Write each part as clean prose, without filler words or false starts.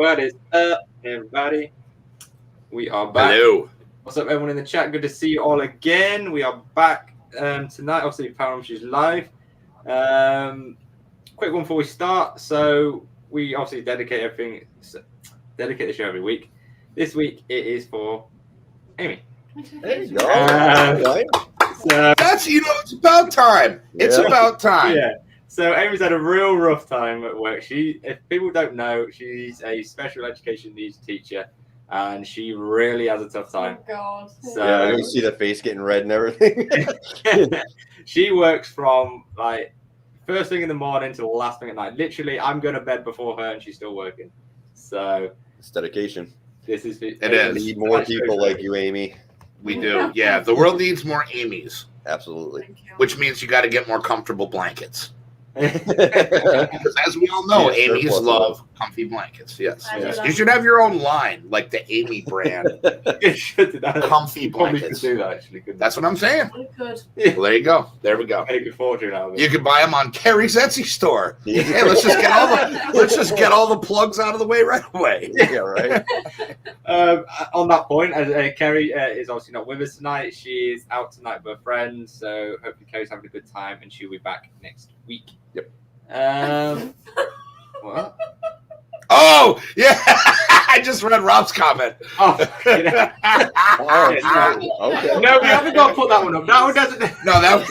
What is up, everybody? We are back. Hello. What's up, everyone in the chat? Good to see you all again. We are back tonight. Obviously, Paranormal is live. Quick one before we start. So we obviously dedicate the show every week. This week it is for Amy. There you go. That's it's about time. It's about time. Yeah. So Amy's had a real rough time at work. If people don't know, she's a special education needs teacher, and she really has a tough time. Oh God. So I can see the face getting red and everything. She works from like first thing in the morning to the last thing at night. Literally, I'm going to bed before her, and she's still working. So It's dedication. this is It is. We need more people like you, Amy. We do. Yeah, the world needs more Amy's, Absolutely. Thank you. which means you got to get more comfortable blankets. Yes, Because as we all know, Yes, Amy's surplus love comfy blankets. Yes. I yes. love You should have your own line, like the Amy brand, It should do that. comfy Probably could blankets. do that actually. Couldn't That's what I'm saying. We could. Well, there you go. There we go. make a fortune out of You it. can buy them on Kerry's Etsy store. Yeah. Hey, let's just get all the plugs out of the way right away. Yeah, right. On that point, Kerry is obviously not with us tonight. She is out tonight with a friend, so hopefully Kerry's having a good time, and she'll be back next week. Yep. What? Oh, yeah. I just read Rob's comment. Oh, yeah. Oh, okay. No, we haven't got to put that one up. That one doesn't. No, that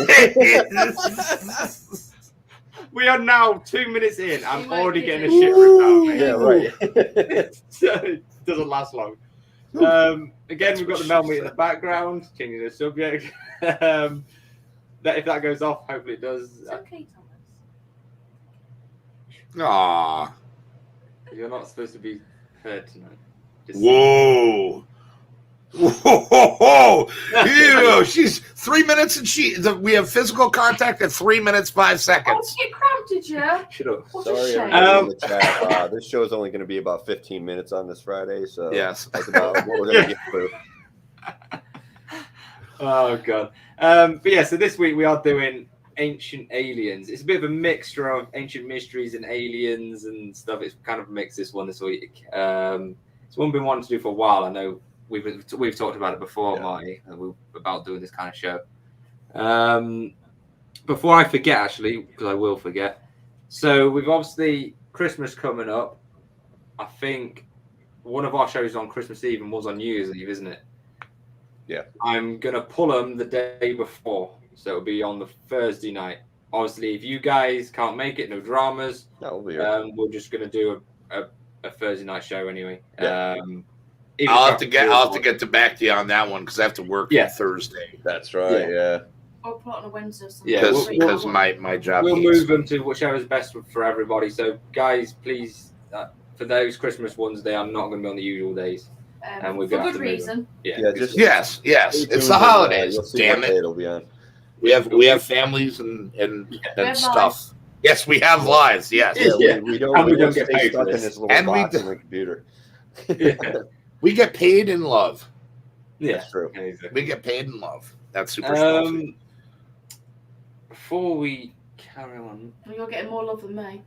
We are now 2 minutes in. I'm You might already be getting a too. shit ripped out of me. Yeah, right. So it doesn't last long. Again, we've got the mail meet in the background, changing the subject. If that goes off, hopefully it does. It's okay, Thomas. Aw. You're not supposed to be heard tonight. Just- Whoa. Whoa. Ew, she's 3 minutes and we have physical contact at 3 minutes, 5 Oh, seconds. did you cramp, did you? Shut up. What a Sorry, shame. everybody in the chat. This show is only going to be about 15 minutes on this Friday, so Yes. that's about what we're going to get through. Oh god. But yeah, so this week we are doing Ancient Aliens. It's a bit of a mixture of ancient mysteries and aliens and stuff. It's kind of a mix this week. It's one we've been wanting to do for a while. I know we've talked about it before, Yeah. Marty, about doing this kind of show. Before I forget, actually, because I will forget. So we've obviously Christmas coming up. I think one of our shows is on Christmas Eve and was on New Year's Eve, isn't it? Yeah. I'm going to pull them the day before. So it'll be on the Thursday night. Obviously, if you guys can't make it, no dramas. That will be right. We're just going to do a Thursday night show anyway. Yeah. I'll have to get back to you on that one because I have to work on Thursday. That's right, yeah. Or put on a Wednesday or something. Yeah, Because my job. We'll needs- move them to whichever's best for everybody. So, guys, please, for those Christmas ones, they are not going to be on the usual days. And we're for gonna have good to move reason. Yeah, just Yes. stay It's tuned the and, holidays. you'll see Damn what day it. it'll be on. We have families and have stuff. lives. Yes, we have lives. Yes. Yeah, Yeah. we don't, And we we don't don't get stay paid for stuck in this. this little And we box do- in the computer. Yeah. We get paid in love. Yeah. That's true. Exactly. We get paid in love. That's super special. Before we carry on. You're getting more love than me.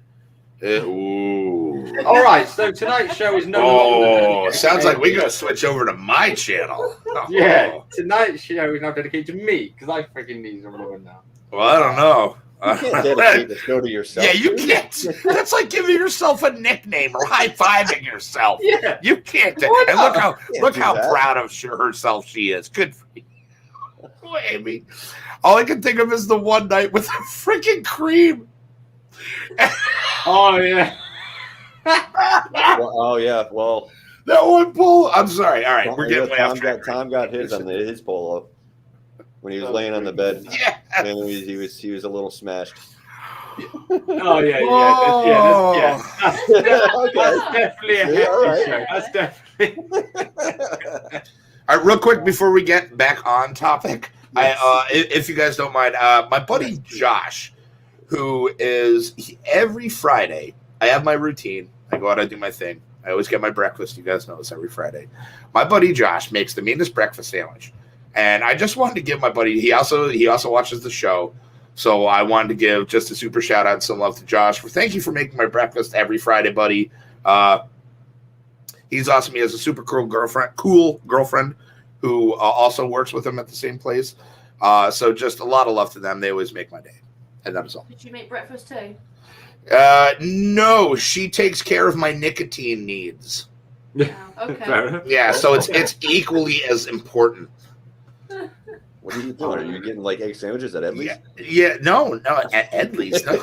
Ooh. All right, so tonight's show is no Oh, longer sounds like we gotta switch over to my channel. Yeah, tonight's show is now dedicated to me because I freaking need some rubber now. Well, I don't know. You can't dedicate the show to yourself. Yeah, you can't. That's like giving yourself a nickname or high fiving yourself. Yeah, You can't. Why And not? look do how that. proud of herself she is. Good for you. Oh, Amy. All I can think of is the one night with the freaking cream. oh yeah. Well, oh, yeah. Well, That one pull. I'm sorry. All right, we're getting way off Tom track. Tom got his on his polo when he was laying on the bed. Yeah. And he was a little smashed. Oh yeah, Whoa. That's definitely a Yeah, hefty all right. show. That's definitely. All right, real quick before we get back on topic, if you guys don't mind, my buddy Josh, who every Friday, I have my routine. I go out, I do my thing. I always get my breakfast. You guys know this every Friday. My buddy Josh makes the meanest breakfast sandwich, and I just wanted to give my buddy. He also watches the show, so I wanted to give just a super shout out and some love to Josh for thank you for making my breakfast every Friday, buddy. He's awesome. He has a super cool girlfriend who also works with him at the same place. So just a lot of love to them. They always make my day. And that is all. Did you make breakfast too? No, she takes care of my nicotine needs. Oh, okay. Fair enough. Yeah, so it's equally as important. What are you doing? Are you getting like egg sandwiches at Edley's? No, at Edley's, no.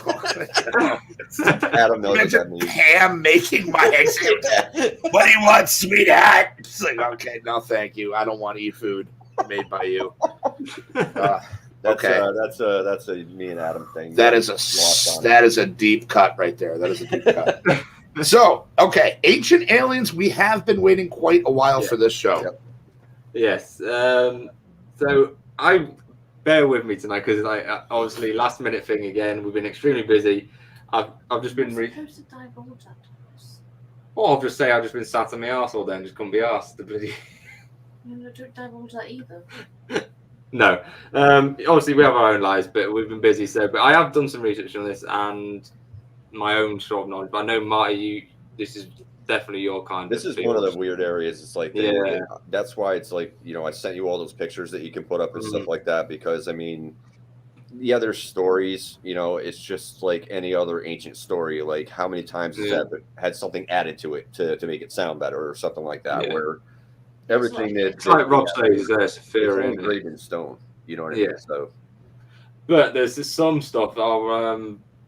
Adam knows what Imagine that means. Pam making my egg sandwich. What do you want, sweetheart? It's like, okay, no, thank you. I don't want to eat food made by you. Okay. That's a me and Adam thing. That is a deep cut right there. That is a deep cut. So, okay, Ancient Aliens. We have been waiting quite a while for this show. Yep. Yes. So I bear with me tonight because like obviously last minute thing again. We've been extremely busy. I've just been. Supposed to divulge that to us. Or I'll just say I've just been sat on my arse all day and just couldn't be arsed. The bloody. You don't divulge that either. No. Obviously we have our own lives, but we've been busy. So, but I have done some research on this and my own sort of knowledge. But I know Marty, this is definitely your kind. This is one of the weird areas. It's like, that's why it's like, I sent you all those pictures that you can put up and stuff like that, because I mean, yeah, there's stories, it's just like any other ancient story. Like how many times has that had something added to it to make it sound better or something like that, where everything it's like Rob says, there's fear in engraved in stone, you know what I mean? So, but there's some stuff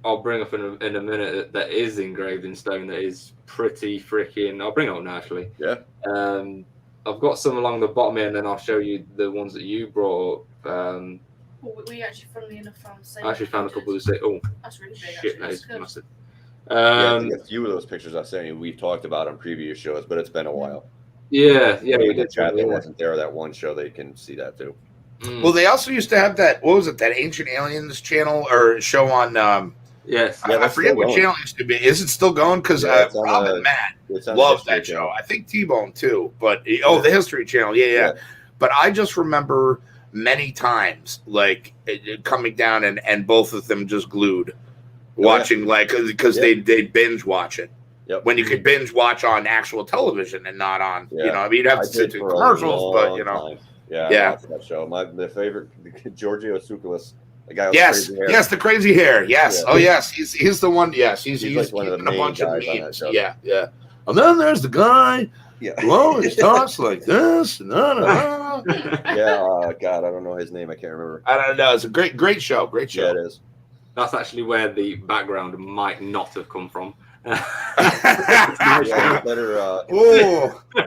I'll bring up in a minute that is engraved in stone that is pretty freaking. I'll bring it up now, actually. Yeah. I've got some along the bottom here, and then I'll show you the ones that you brought up. We actually, funnily enough, found the same. I actually found a couple that say, "Oh, that's really big." shit, that is massive." I think a few of those pictures I sent you, we've talked about on previous shows, but it's been a while. Yeah, we did. Chat that wasn't there that one show. They can see that too. Well, they also used to have that. What was it? That Ancient Aliens channel or show on. Yes, I forget what channel it used to be. Is it still going? Because Rob and Matt love that show. I think T-Bone too. But the History Channel, yeah. But I just remember many times like coming down and both of them just glued, watching because they binge watch it. Yep. When you could binge watch on actual television and not on, I mean, you'd have to sit through commercials, but time. I watched that show. My favorite, Giorgio Tsoukalos. The guy with crazy hair. Yes, the crazy hair. Yes. Yeah. Oh, yes. He's the one. Yes, he's like one of the main bunch guys of on that show. Yeah. And then there's the guy who always talks like this. God, I don't know his name. I can't remember. I don't know. It's a great show. Great show. Yeah, it is. That's actually where the background might not have come from. Better,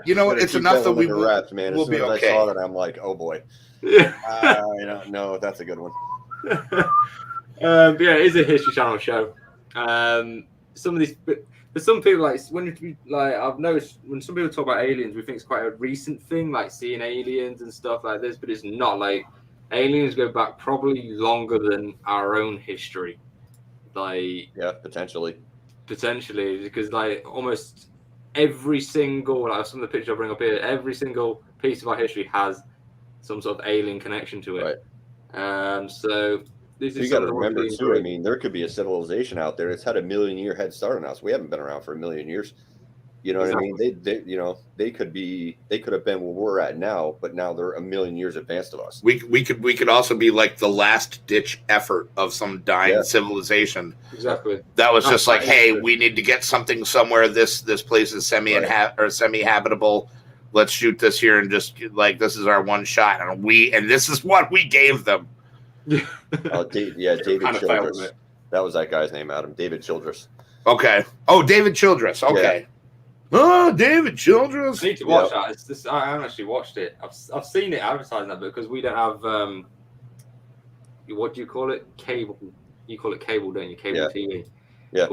you know what? It's enough that we wrapped, man. As we'll soon be as okay. I saw that, I'm like, oh boy. No, that's a good one. But yeah, it is a History Channel show. Some of these, but some people I've noticed when some people talk about aliens, we think it's quite a recent thing, like seeing aliens and stuff like this. But it's not. Like aliens go back probably longer than our own history. Like potentially, because like almost every single some of the pictures I bring up here, every single piece of our history has some sort of alien connection to it. Right. So this is. You got to remember too. I mean, there could be a civilization out there that's had a 1,000,000-year head start on us. We haven't been around for 1,000,000 years. You know what I mean? They could have been where we're at now, but now they're 1,000,000 years advanced of us. We could also be like the last ditch effort of some dying civilization. Exactly. That was just like, hey, we need to get something somewhere. This place is semi-habitable. Let's shoot this here and just like this is our one shot, and this is what we gave them. David Childress. That was that guy's name, Adam. David Childress. Okay. Oh, David Childress. Okay. Yeah. Oh, David Childress. I need to watch that. I haven't actually watched it. I've seen it advertising that, because we don't have what do you call it? Cable. You call it cable, don't you? Cable TV. Yeah.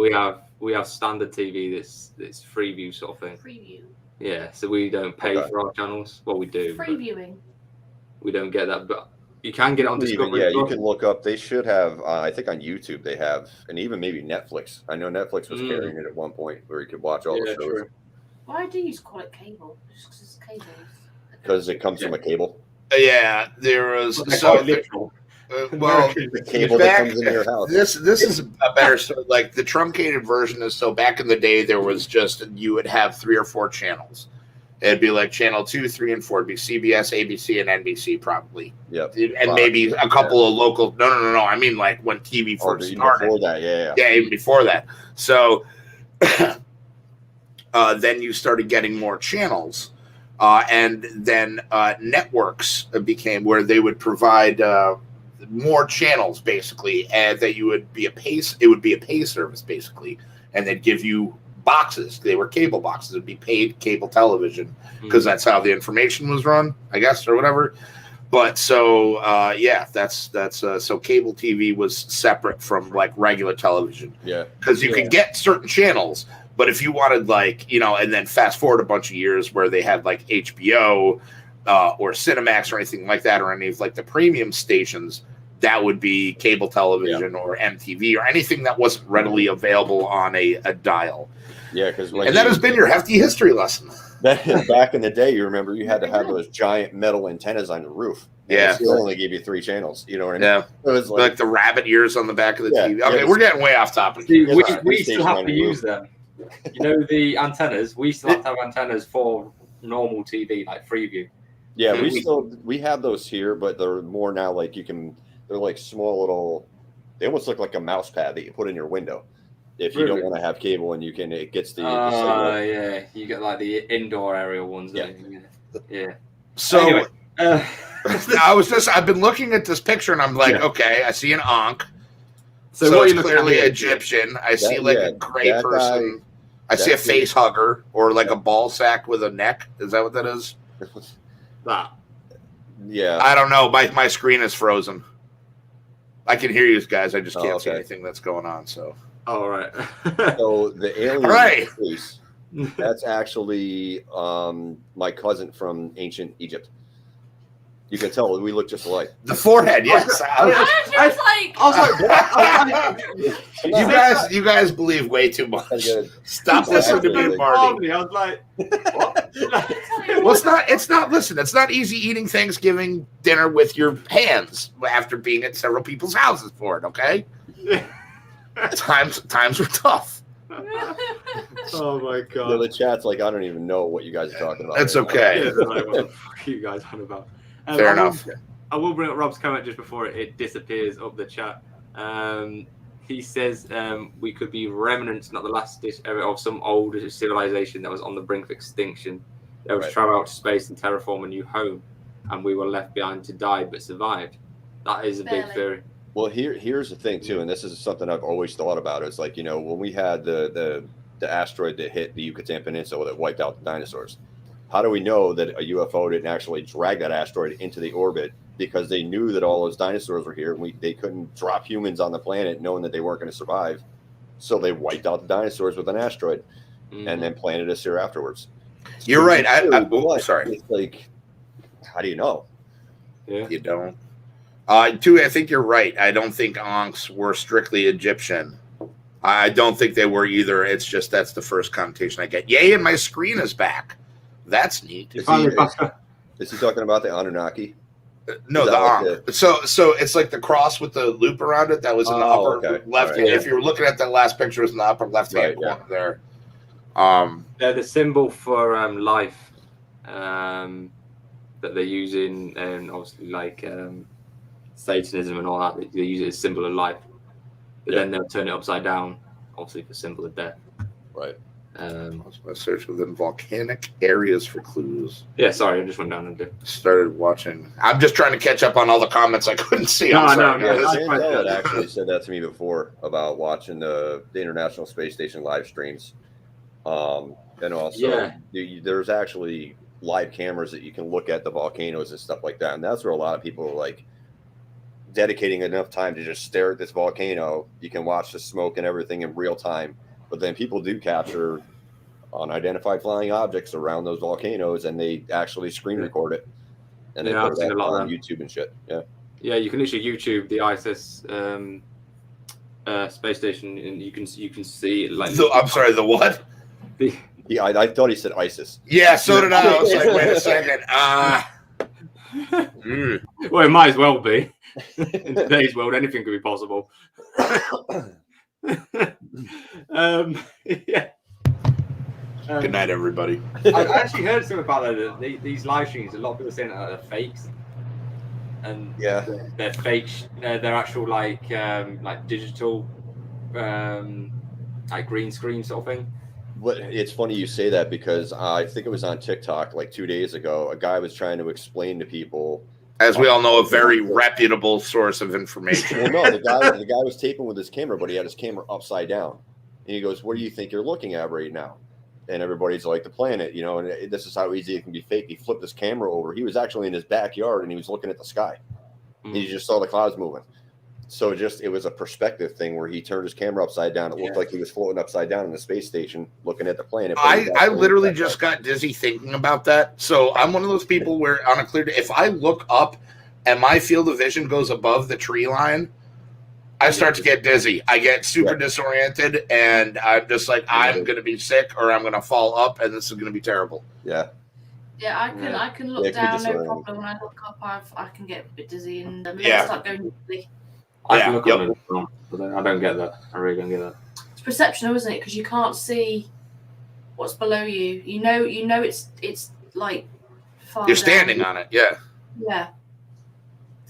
We have standard TV that's free view sort of thing. Free view. Yeah, so we don't pay for our channels. Well, we do. Free viewing. We don't get that, but you can get it on Discovery. Yeah, you can look up. They should have. I think on YouTube they have, and even maybe Netflix. I know Netflix was carrying it at one point where you could watch all the shows. True. Why do you call it cable? Just because it's cable. Because it comes from a cable. Yeah, there was literal. Well, The cable that comes in your house. this is a better story. Like the truncated version is, so back in the day there was just, you would have 3 or 4 channels. It'd be like channel 2, 3, and 4. It'd be CBS, ABC, and NBC probably. Yep. And maybe a couple of local. No. I mean, like when TV first started. Before that, yeah. Yeah, even before that. So then you started getting more channels. And then networks became where they would provide more channels, basically, and that you would be it would be a pay service, basically, and they'd give you boxes. They were cable boxes. It'd be paid cable television because that's how the information was run, I guess, or whatever. But so that's so cable TV was separate from like regular television. Yeah, because you could get certain channels, but if you wanted like, and then fast forward a bunch of years where they had like HBO or Cinemax or anything like that, or any of like the premium stations, that would be cable television or MTV or anything that wasn't readily available on a dial. Yeah, because and that has been your hefty history lesson. Back in the day, you remember you had to have those giant metal antennas on the roof. Yeah, they still only gave you 3 channels. You know what I mean? Yeah, it was like the rabbit ears on the back of the TV. Okay, we're getting way off topic. See, we still have to use them. The antennas. We still have to have antennas for normal TV, like Freeview. Yeah, we have those here, but they're more now like they're like small little. They almost look like a mouse pad that you put in your window. If you don't want to have cable, and it gets the yeah, you get like the indoor aerial ones. Yeah. So anyway, I've been looking at this picture, and I'm like, okay, I see an Ankh. So what it's clearly Egyptian. I see like a gray person. I see a face hugger or like a ball sack with a neck. Is that what that is? That. Yeah. I don't know. My screen is frozen. I can hear you guys. I just can't see anything that's going on. So. All right. So the alien face, that's actually my cousin from ancient Egypt. You can tell we look just alike. The forehead, yes. You guys believe way too much. Stop listening to me, Marty. I was like, what? Well, it's not. Listen, it's not easy eating Thanksgiving dinner with your hands after being at several people's houses for it. Okay. Times were tough. Oh my god. So the chat's like, I don't even know what you guys are talking about. That's okay. Like, what the fuck are you guys on about? Fair enough. I will bring up Rob's comment just before it disappears up the chat. He says we could be remnants, not the last dish of some old civilization that was on the brink of extinction. That was travel out to space and terraform a new home, and we were left behind to die but survived. That is a big theory. Well, here's the thing too, and this is something I've always thought about. It's like, when we had the asteroid that hit the Yucatan Peninsula that wiped out the dinosaurs. How do we know that a UFO didn't actually drag that asteroid into the orbit? Because they knew that all those dinosaurs were here. They couldn't drop humans on the planet knowing that they weren't going to survive. So they wiped out the dinosaurs with an asteroid and then planted us here afterwards. You're right. Sorry. It's like, how do you know? Yeah. You don't. I think you're right. I don't think Ankhs were strictly Egyptian. I don't think they were either. It's just that's the first connotation I get. Yay, and my screen is back. That's neat. Is he talking about the Anunnaki? No, the Ankh. So it's like the cross with the loop around it that was in the upper left. Right. If you were looking at that last picture, it was in the upper left-hand corner there. They're the symbol for life that they're using, and obviously like Satanism and all that. They use it as symbol of life, but then they'll turn it upside down, obviously for symbol of death. Right. I was going to search within volcanic areas for clues. Yeah, sorry, I just went down and started watching. I'm just trying to catch up on all the comments I couldn't see. No. Dad actually said that to me before about watching the International Space Station live streams. And also, there's actually live cameras that you can look at the volcanoes and stuff like that. And that's where a lot of people are like dedicating enough time to just stare at this volcano. You can watch the smoke and everything in real time. But then people do capture unidentified flying objects around those volcanoes, and they actually screen record it, and they put it on YouTube and shit. Yeah, you can literally YouTube the ISS space station, and you can see it. Like, I'm sorry, the what? I thought he said ISIS. Yeah, so did I. I was like, wait a second. Well, it might as well be. In today's world, anything could be possible. Yeah. Good night, everybody. I actually heard something about that. These live streams, a lot of people are saying that they're fakes, and Yeah. they're fake. They're actual like digital, like green screen sort of thing. But it's funny you say that because I think it was on TikTok like 2 days ago. A guy was trying to explain to people. As we all know, a very reputable source of information. Well, no, the guy was taping with his camera, but he had his camera upside down. And he goes, "What do you think you're looking at right now?" And everybody's like, "The planet, you know." And this is how easy it can be fake. He flipped his camera over. He was actually in his backyard, and he was looking at the sky. And he just saw the clouds moving. So it was a perspective thing where he turned his camera upside down. It looked like he was floating upside down in the space station, looking at the planet. I literally just got dizzy thinking about that. So I'm one of those people where on a clear day, if I look up and my field of vision goes above the tree line, I start to get dizzy. I get super disoriented, and I'm just like, I'm going to be sick or I'm going to fall up, and this is going to be terrible. Yeah. Yeah, I can look down, no problem. When I look up, I can get a bit dizzy and start going dizzy. I can look on it, but I don't get that. I really don't get that. It's perception, isn't it? Because you can't see what's below you. You know it's like far You're down. standing on it, yeah. Yeah,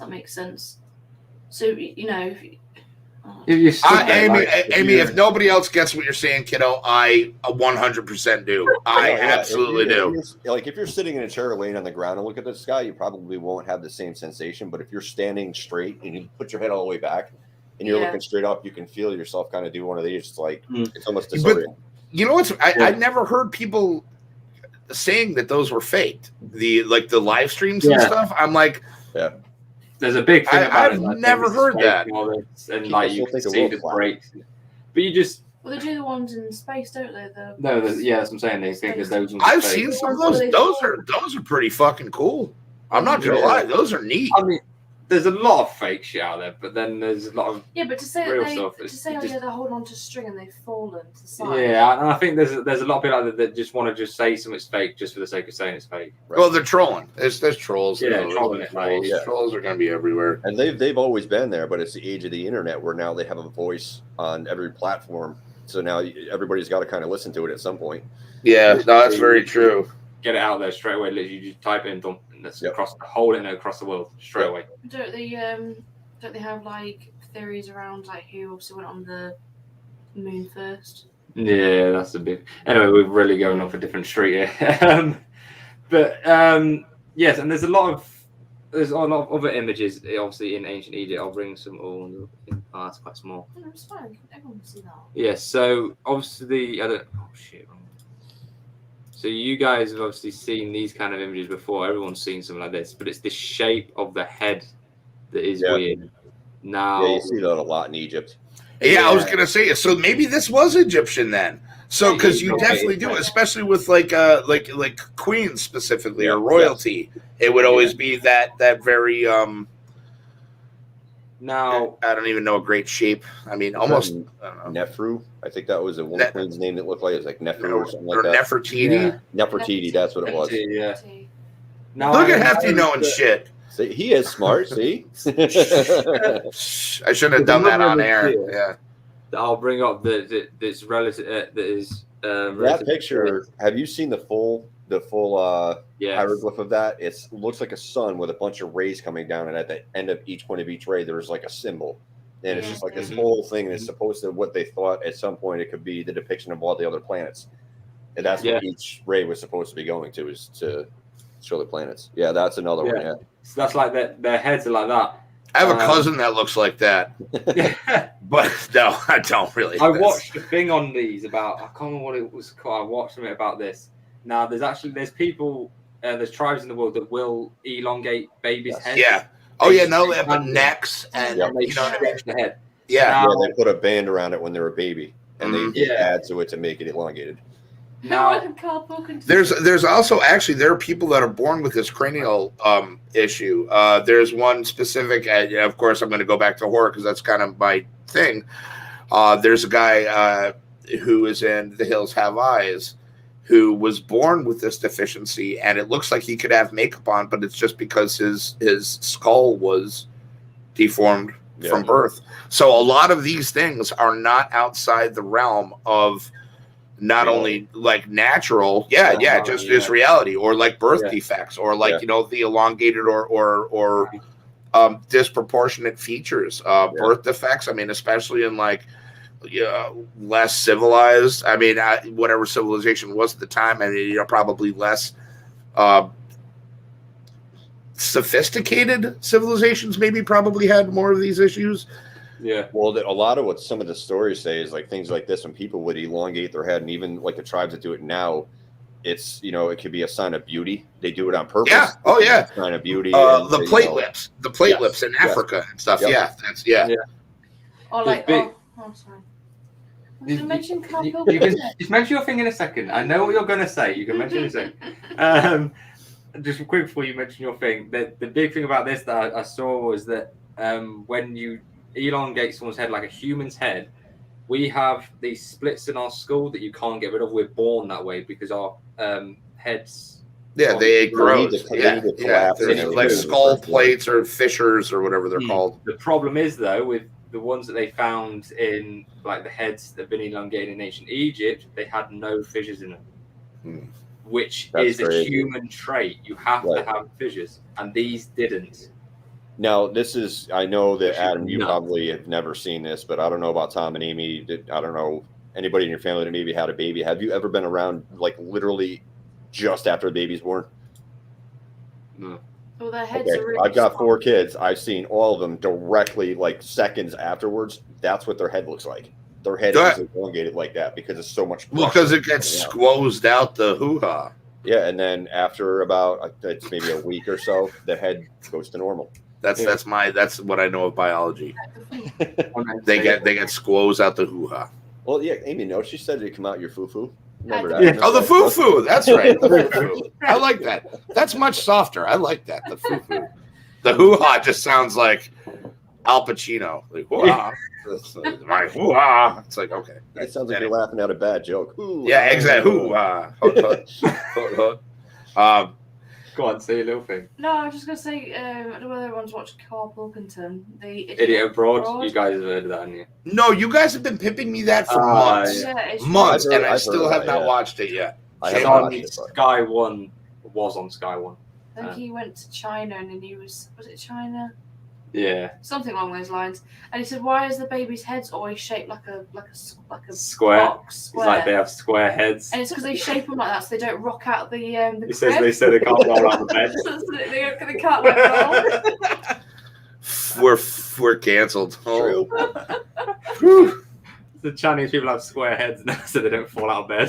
that makes sense. So you know, Amy, if nobody else gets what you're saying, kiddo, I 100% do. I absolutely do. Like if you're sitting in a chair or laying on the ground and look at the sky, you probably won't have the same sensation. But if you're standing straight and you put your head all the way back and you're looking straight up, you can feel yourself kind of do one of these. It's like it's almost disorienting. You know what's? I never heard people saying that those were faked. The live streams and stuff. I'm like, there's a big thing about I've it. Like, never heard that. And like you can see the breaks, but you just. Well, they do the ones in space, don't they? That's what I'm saying. They think that those ones. I've seen some of those. Those are pretty fucking cool. I'm not gonna lie, those are neat. I mean, there's a lot of fake shit out there, but then there's a lot of but to say real that stuff. they're holding on to string and they've fallen to the side. Yeah, and I think there's a lot of people out there that just want to just say something's fake just for the sake of saying it's fake. Right? Well, they're trolling. There's trolls. Yeah, trolling. Trolls are going to be everywhere, and they've always been there. But it's the age of the internet where now they have a voice on every platform. So now everybody's got to kind of listen to it at some point. Yeah, no, that's very true. Get it out there straight away. Literally, you just type it in, and that's across the whole internet, across the world, straight away. Don't they have like theories around like who also went on the moon first? Yeah, that's a bit. Anyway, we're really going off a different street here. Yes, and there's a lot of other images, obviously in ancient Egypt. I'll bring some all in parts, quite small. No, it's fine. Everyone can see that. Yeah, so obviously, oh shit. So you guys have obviously seen these kind of images before. Everyone's seen something like this, but it's the shape of the head that is weird. Now, you see that a lot in Egypt. Yeah, I was gonna say. So maybe this was Egyptian then. So because you definitely do, especially with like queens specifically or royalty, it would always be that very Now I don't even know a great shape. I mean, almost Nefru. I think that was a one queen's name that looked like it was like Nefru or something like that. Nefertiti. Nefertiti, that's what it was. Yeah. Now, look at Hefty knowing shit. See, he is smart. See, I shouldn't have done that on air. Yeah. I'll bring up this relative that is that picture. Have you seen the full hieroglyph of that? It looks like a sun with a bunch of rays coming down, and at the end of each point of each ray, there's like a symbol, and it's just like this whole thing. And it's supposed to what they thought at some point it could be the depiction of all the other planets, and that's what each ray was supposed to be going to, is to show the planets. Yeah, that's another one. Yeah, so that's like their heads are like that. I have a cousin that looks like that, but no, I don't really. I watched a thing on these about, I can't remember what it was called. I watched something about this. Now, there's people, there's tribes in the world that will elongate babies' heads. Yeah. Oh yeah, no, they have necks and they you know what I mean? the head. Yeah. They put a band around it when they're a baby, and they add to it to make it elongated. Now, there's also actually there are people that are born with this cranial issue. There's one specific, of course, I'm going to go back to horror because that's kind of my thing. There's a guy who is in The Hills Have Eyes, who was born with this deficiency, and it looks like he could have makeup on, but it's just because his skull was deformed from birth. So a lot of these things are not outside the realm of not only like natural, just reality, or like birth defects, or like the elongated or disproportionate features, birth defects. I mean, especially in like less civilized. I mean, whatever civilization was at the time. I mean, probably less sophisticated civilizations maybe probably had more of these issues. Yeah. Well, a lot of what some of the stories say is like things like this, when people would elongate their head, and even like the tribes that do it now, it's, it could be a sign of beauty. They do it on purpose. Yeah. Oh, yeah. Sign of beauty. The plate lips, in Africa and stuff. Yep. Yeah. Or like, sorry. You can just mention your thing in a second. I know what you're going to say. You can mention it in a second. Just quick before you mention your thing, the big thing about this that I saw was that when you elongate someone's head like a human's head, we have these splits in our skull that you can't get rid of. We're born that way because our heads. Yeah, they grow. There's like skull plates or fissures or whatever they're called. The problem is though with the ones that they found in like the heads that have been elongated in ancient Egypt, they had no fissures in them, which is a human trait. You have to have fissures, and these didn't. Now, I know that Adam, you probably have never seen this, but I don't know about Tom and Amy. I don't know anybody in your family that maybe had a baby. Have you ever been around like literally just after the baby's born? No. Well, their heads are really I've got 4 kids. I've seen all of them directly, like seconds afterwards. That's what their head looks like. Their head is elongated like that because it's so much. Well, because it gets squozed out the hoo-ha. Yeah, and then after about it's maybe a week or so, the head goes to normal. That's what I know of biology. they get squoze out the hoo-ha. Well, yeah, Amy knows. She said it come out your foo-foo. Oh, the foo-foo. That's right. The foo-foo. I like that. That's much softer. I like that. The foo-foo. The hoo-ha just sounds like Al Pacino. Like, hoo-ha. My hoo-ha. It's like, okay. It sounds like you're laughing at a bad joke. Hoo-ha. Yeah, exactly. Hoo-ha. Go on, say your little thing. No, I was just going to say, I don't know whether everyone's watched Carl Pilkington. The Idiot Abroad. You guys have heard of that, haven't you? No, you guys have been pimping me that for months. Yeah, months, and I still have not watched it yet. It's on Sky One. Was on Sky One. I think he went to China, and then was it China? Yeah. Something along those lines. And he said, "Why is the baby's head's always shaped like a square? Box, It's like they have square heads. And it's because they shape them like that, so they don't rock out the He says they said they can't roll around the bed. they can't let roll. We're cancelled. Oh. The Chinese people have square heads now, so they don't fall out of bed.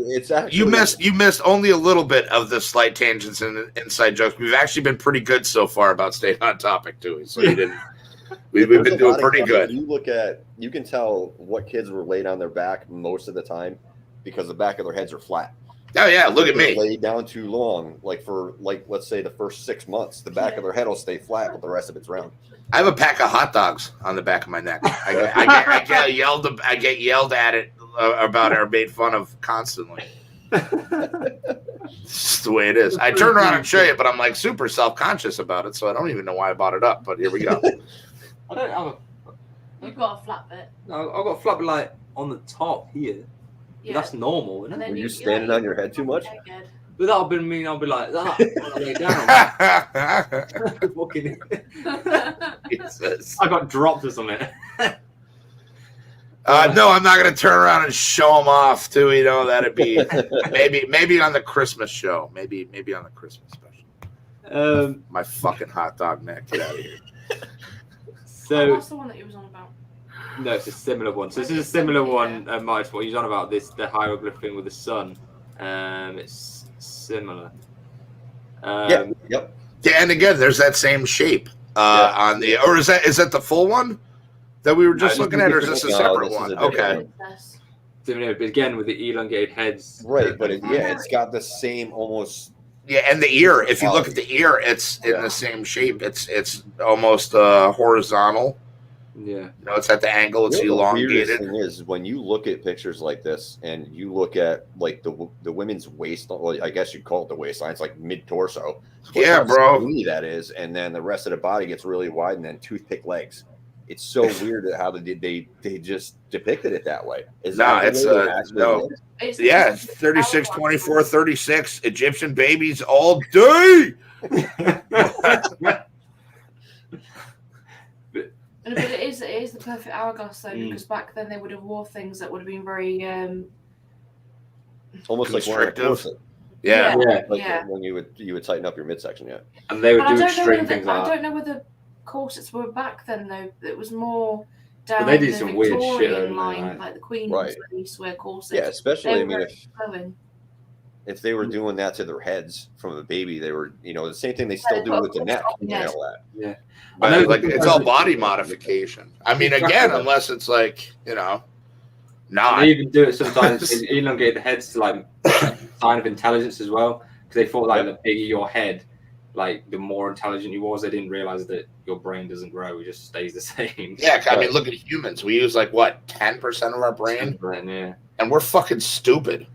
It's actually you missed only a little bit of the slight tangents and inside jokes. We've actually been pretty good so far about staying on topic too. So you didn't. We've been doing pretty good. You can tell what kids were laid on their back most of the time because the back of their heads are flat. Oh yeah, look at me. Laid down too long, let's say the first 6 months, the back of their head will stay flat, but the rest of it's round. I have a pack of hot dogs on the back of my neck. I get yelled at it about it or made fun of constantly. It's the way it is. I turn around and show you, but I'm like super self-conscious about it, so I don't even know why I brought it up. But here we go. I don't have You've got a flat bit. No, I've got a flat bit like on the top here. Yeah. That's normal, isn't it? Were you standing on your head too much? But that'll be mean. I'll be like that when I lay down. Fucking. I got dropped or something. No, I'm not gonna turn around and show them off too. That'd be maybe on the Christmas show. Maybe on the Christmas special. My fucking hot dog neck. Get out of here. So that's the one that he was on about. No, it's a similar one. So this is a similar one, Marty, what he's on about, the hieroglyph thing with the sun. It's similar. Yep. Yeah, and again, there's that same shape on the, or is that the full one that we were just looking at, or is this a separate one? Okay. But again, with the elongated heads. Right, but it's got the same almost. Yeah, and the ear. If you look at the ear, it's in the same shape. It's almost horizontal. Yeah. No, it's at the angle. It's You know, the weirdest elongated. thing is when you look at pictures like this, and you look at like the women's waist. Well, I guess you'd call it the waistline. It's like mid torso. Yeah, bro. Skinny that is, and then the rest of the body gets really wide, and then toothpick legs. It's so weird how they just depicted it that way. Is Nah, that it's the way it actually no. was? Yeah, 36, 24, 36 Egyptian babies all day. But it is the perfect hourglass though, because back then they would have wore things that would have been very Almost like wearing a constrictive. corset. Yeah. Like when you would tighten up your midsection. Yeah. And they would But do extreme things I like don't know whether corsets were back then though. It was more down they did the some weird shit, Victorian didn't they, line, like- like the Queens Right. when they used to wear corsets. Yeah, especially They I mean were if flowing. they were doing that to their heads from a baby, they were the same thing they still do with the neck and all that. Yeah. But I know like because it's all of- body modification. I mean, again, unless it's like not. They even do it sometimes. They elongate the heads to like sign of intelligence as well, because they thought like the bigger your head, like the more intelligent you was. They didn't realize that your brain doesn't grow; it just stays the same. Yeah, I mean, look at humans. We use like what 10% of our brain, Yeah. and we're fucking stupid.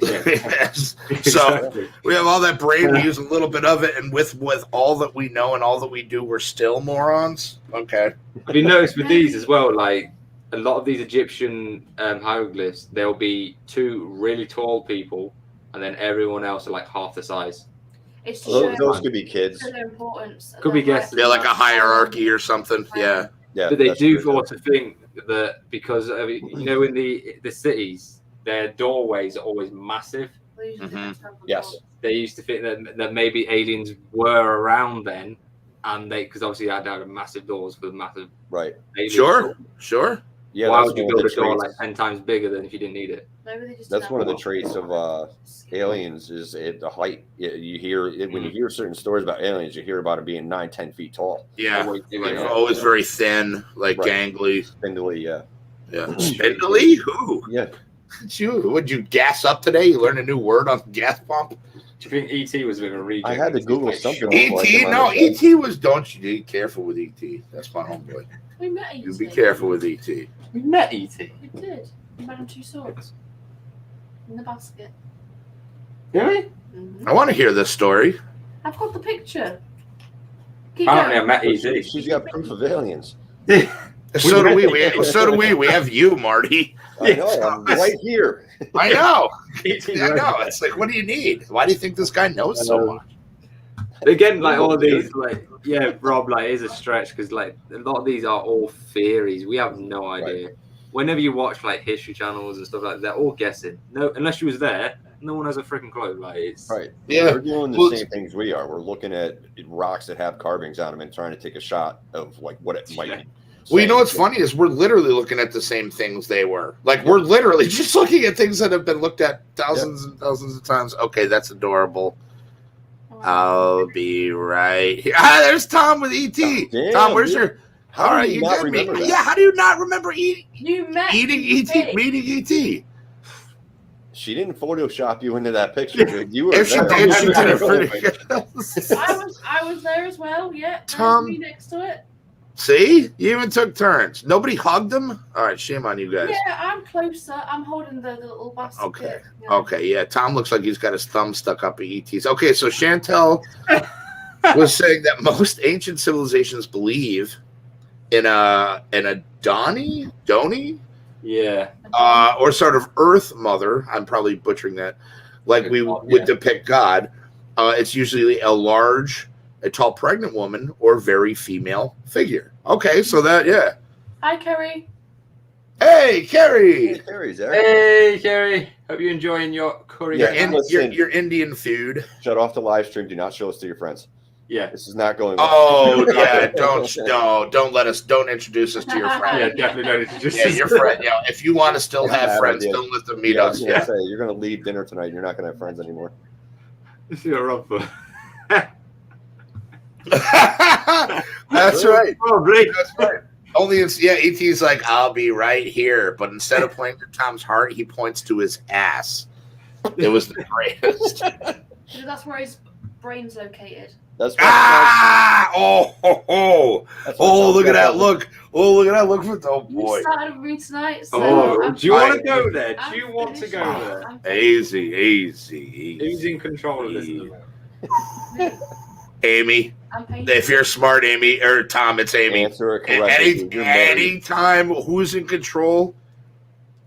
Yeah. Yes. So Exactly. we have all that brain. We use a little bit of it, and with all that we know and all that we do, we're still morons. Okay. Have you noticed with these as well? Like a lot of these Egyptian hieroglyphs, there'll be two really tall people, and then everyone else are like half the size. It's to show Those could be kids. their importance. Could be guessed. Yeah, like a hierarchy or something. Yeah. Yeah, But they that's do true. also think that because in the cities, their doorways are always massive. Yes. They used to think that maybe aliens were around then, and because obviously they had to have massive doors for massive. Right. Aliens. Sure. Yeah. Why that's would you one of build the a door traits- like 10 times bigger than if you didn't need it? Maybe they just That's didn't one of the have traits of aliens is the height. You hear when you hear certain stories about aliens, you hear about it being 9-10 feet tall. Yeah. Always- Like always very thin, like Right. gangly. Spindly, yeah. Yeah. Spindly? Who? Yeah. Would you gas up today? You learn a new word on the gas pump? Do you think ET was a bit of a reject? I had to Google something. E.T. No, E.T. was. Don't you be careful with E.T. That's my homeboy. We met E.T. You be careful with E.T. We met ET. We did. We met him 2 swords in the basket. Really? I want to hear this story. I've got the picture. Keep Apparently, I going. met ET. She's got proof of aliens. So do we. So do we. We have you, Marty. I know. I'm right here. I know. ET I know. It's like, what do you need? Why do you think this guy knows so much? Again, like all of these, like Rob, like is a stretch because like a lot of these are all theories. We have no idea. Whenever you watch like history channels and stuff like that, they're all guessing. No, unless you was there, no one has a freaking clue. Like it's Right. Yeah. We're doing the same things we are. We're looking at rocks that have carvings on them and trying to take a shot of like what it might be. Well, you know what's funny is we're literally looking at the same things they were. Like we're literally just looking at things that have been looked at thousands and thousands of times. Okay, that's adorable. I'll be right here. Ah, there's Tom with ET. Damn, Tom, where's dude. your? How All do right, you you not did me. remember that? Yeah, how do you not remember You met eating ET, meeting ET? She didn't Photoshop you into that picture, dude. You were If she there. did, she did it pretty good. I was there as well. Yeah. Tom- Me next to it. See, you even took turns. Nobody hugged him. All right, shame on you guys. Yeah, I'm closer. I'm holding the little basket. Okay. Yeah. Okay, yeah. Tom looks like he's got his thumb stuck up at ET's. Okay, so Chantel was saying that most ancient civilizations believe in a Doni, yeah. or sort of Earth Mother. I'm probably butchering that. Like we would depict God. It's usually a tall pregnant woman or very female figure. Okay, so that Hi, Kerry. Hey, Kerry. Hey, Kerry's there. Hey, Kerry. Hope you're enjoying your curry. Yeah, Your Indian food. Shut off the live stream. Do not show us to your friends. Yeah. This is not going well. Oh yeah, don't introduce us to your Yeah, friend. definitely don't introduce Yeah, your friend. Yeah, if you want to still Yeah, have bad friends, idea. don't let them meet Yeah, I us. was gonna Yeah. say, you're going to leave dinner tonight. You're not going to have friends anymore. You're Rob. That's right. Probably. That's right. Only ET's like, I'll be right here, but instead of pointing to Tom's heart, he points to his ass. It was the greatest. That's where his brain's located. That's Oh, That's what look at that Tom- look. Oh, look at that! Look for oh You boy. started with me tonight. So Oh, do you want to go I- there? Do you want to go there? Easy. Who's in control of this? Amy, I'm paying if you're smart, Amy or Tom, it's Amy. Answer it correctly. You're married. Anytime, who's in control?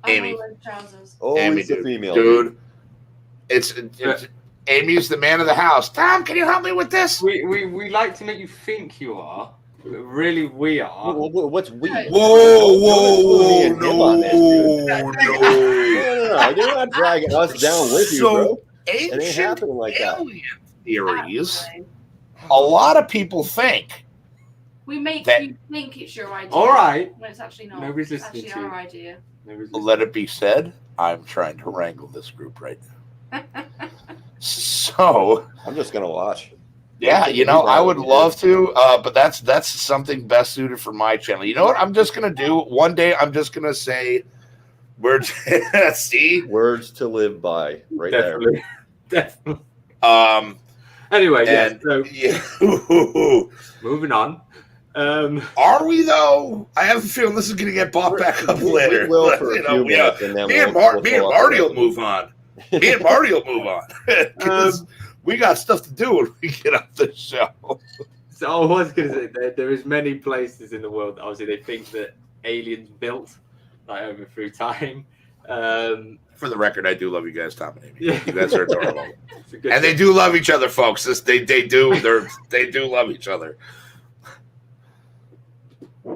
Amy. Trousers. Always Amy, the dude. female. Dude, it's Amy's the man of the house. Tom, can you help me with this? We like to make you think you are, but really we are. What's we? Whoa, Don't put me and him no. on this, No. You're not dragging us down with you, bro. It ain't Ancient happening like that. alien theories. Absolutely. A lot of people think We make that- you think it's your idea. All right. When it's actually not. Nobody's It's listening actually to our you. idea. let it be said, I'm trying to wrangle this group right now. So, I'm just gonna watch. yeah, I would love to, but that's something best suited for my channel. You know what? I'm just gonna do one day. I'm just gonna say, words. See, Words to live by, right Definitely. Definitely. and Anyway, so yeah. moving on. Are we though? I have a feeling this is gonna get bought back up We later. will for a few minutes, and then Me and Marty will move on. Me and Marty will move on. 'Cause we got stuff to do when we get off the show. So I was going to say there is many places in the world that obviously they think that aliens built like over through time. For the record, I do love you guys, Tom and Amy. Yeah. You guys are adorable, It's a good and they do love each other, folks. They do. They do love each other.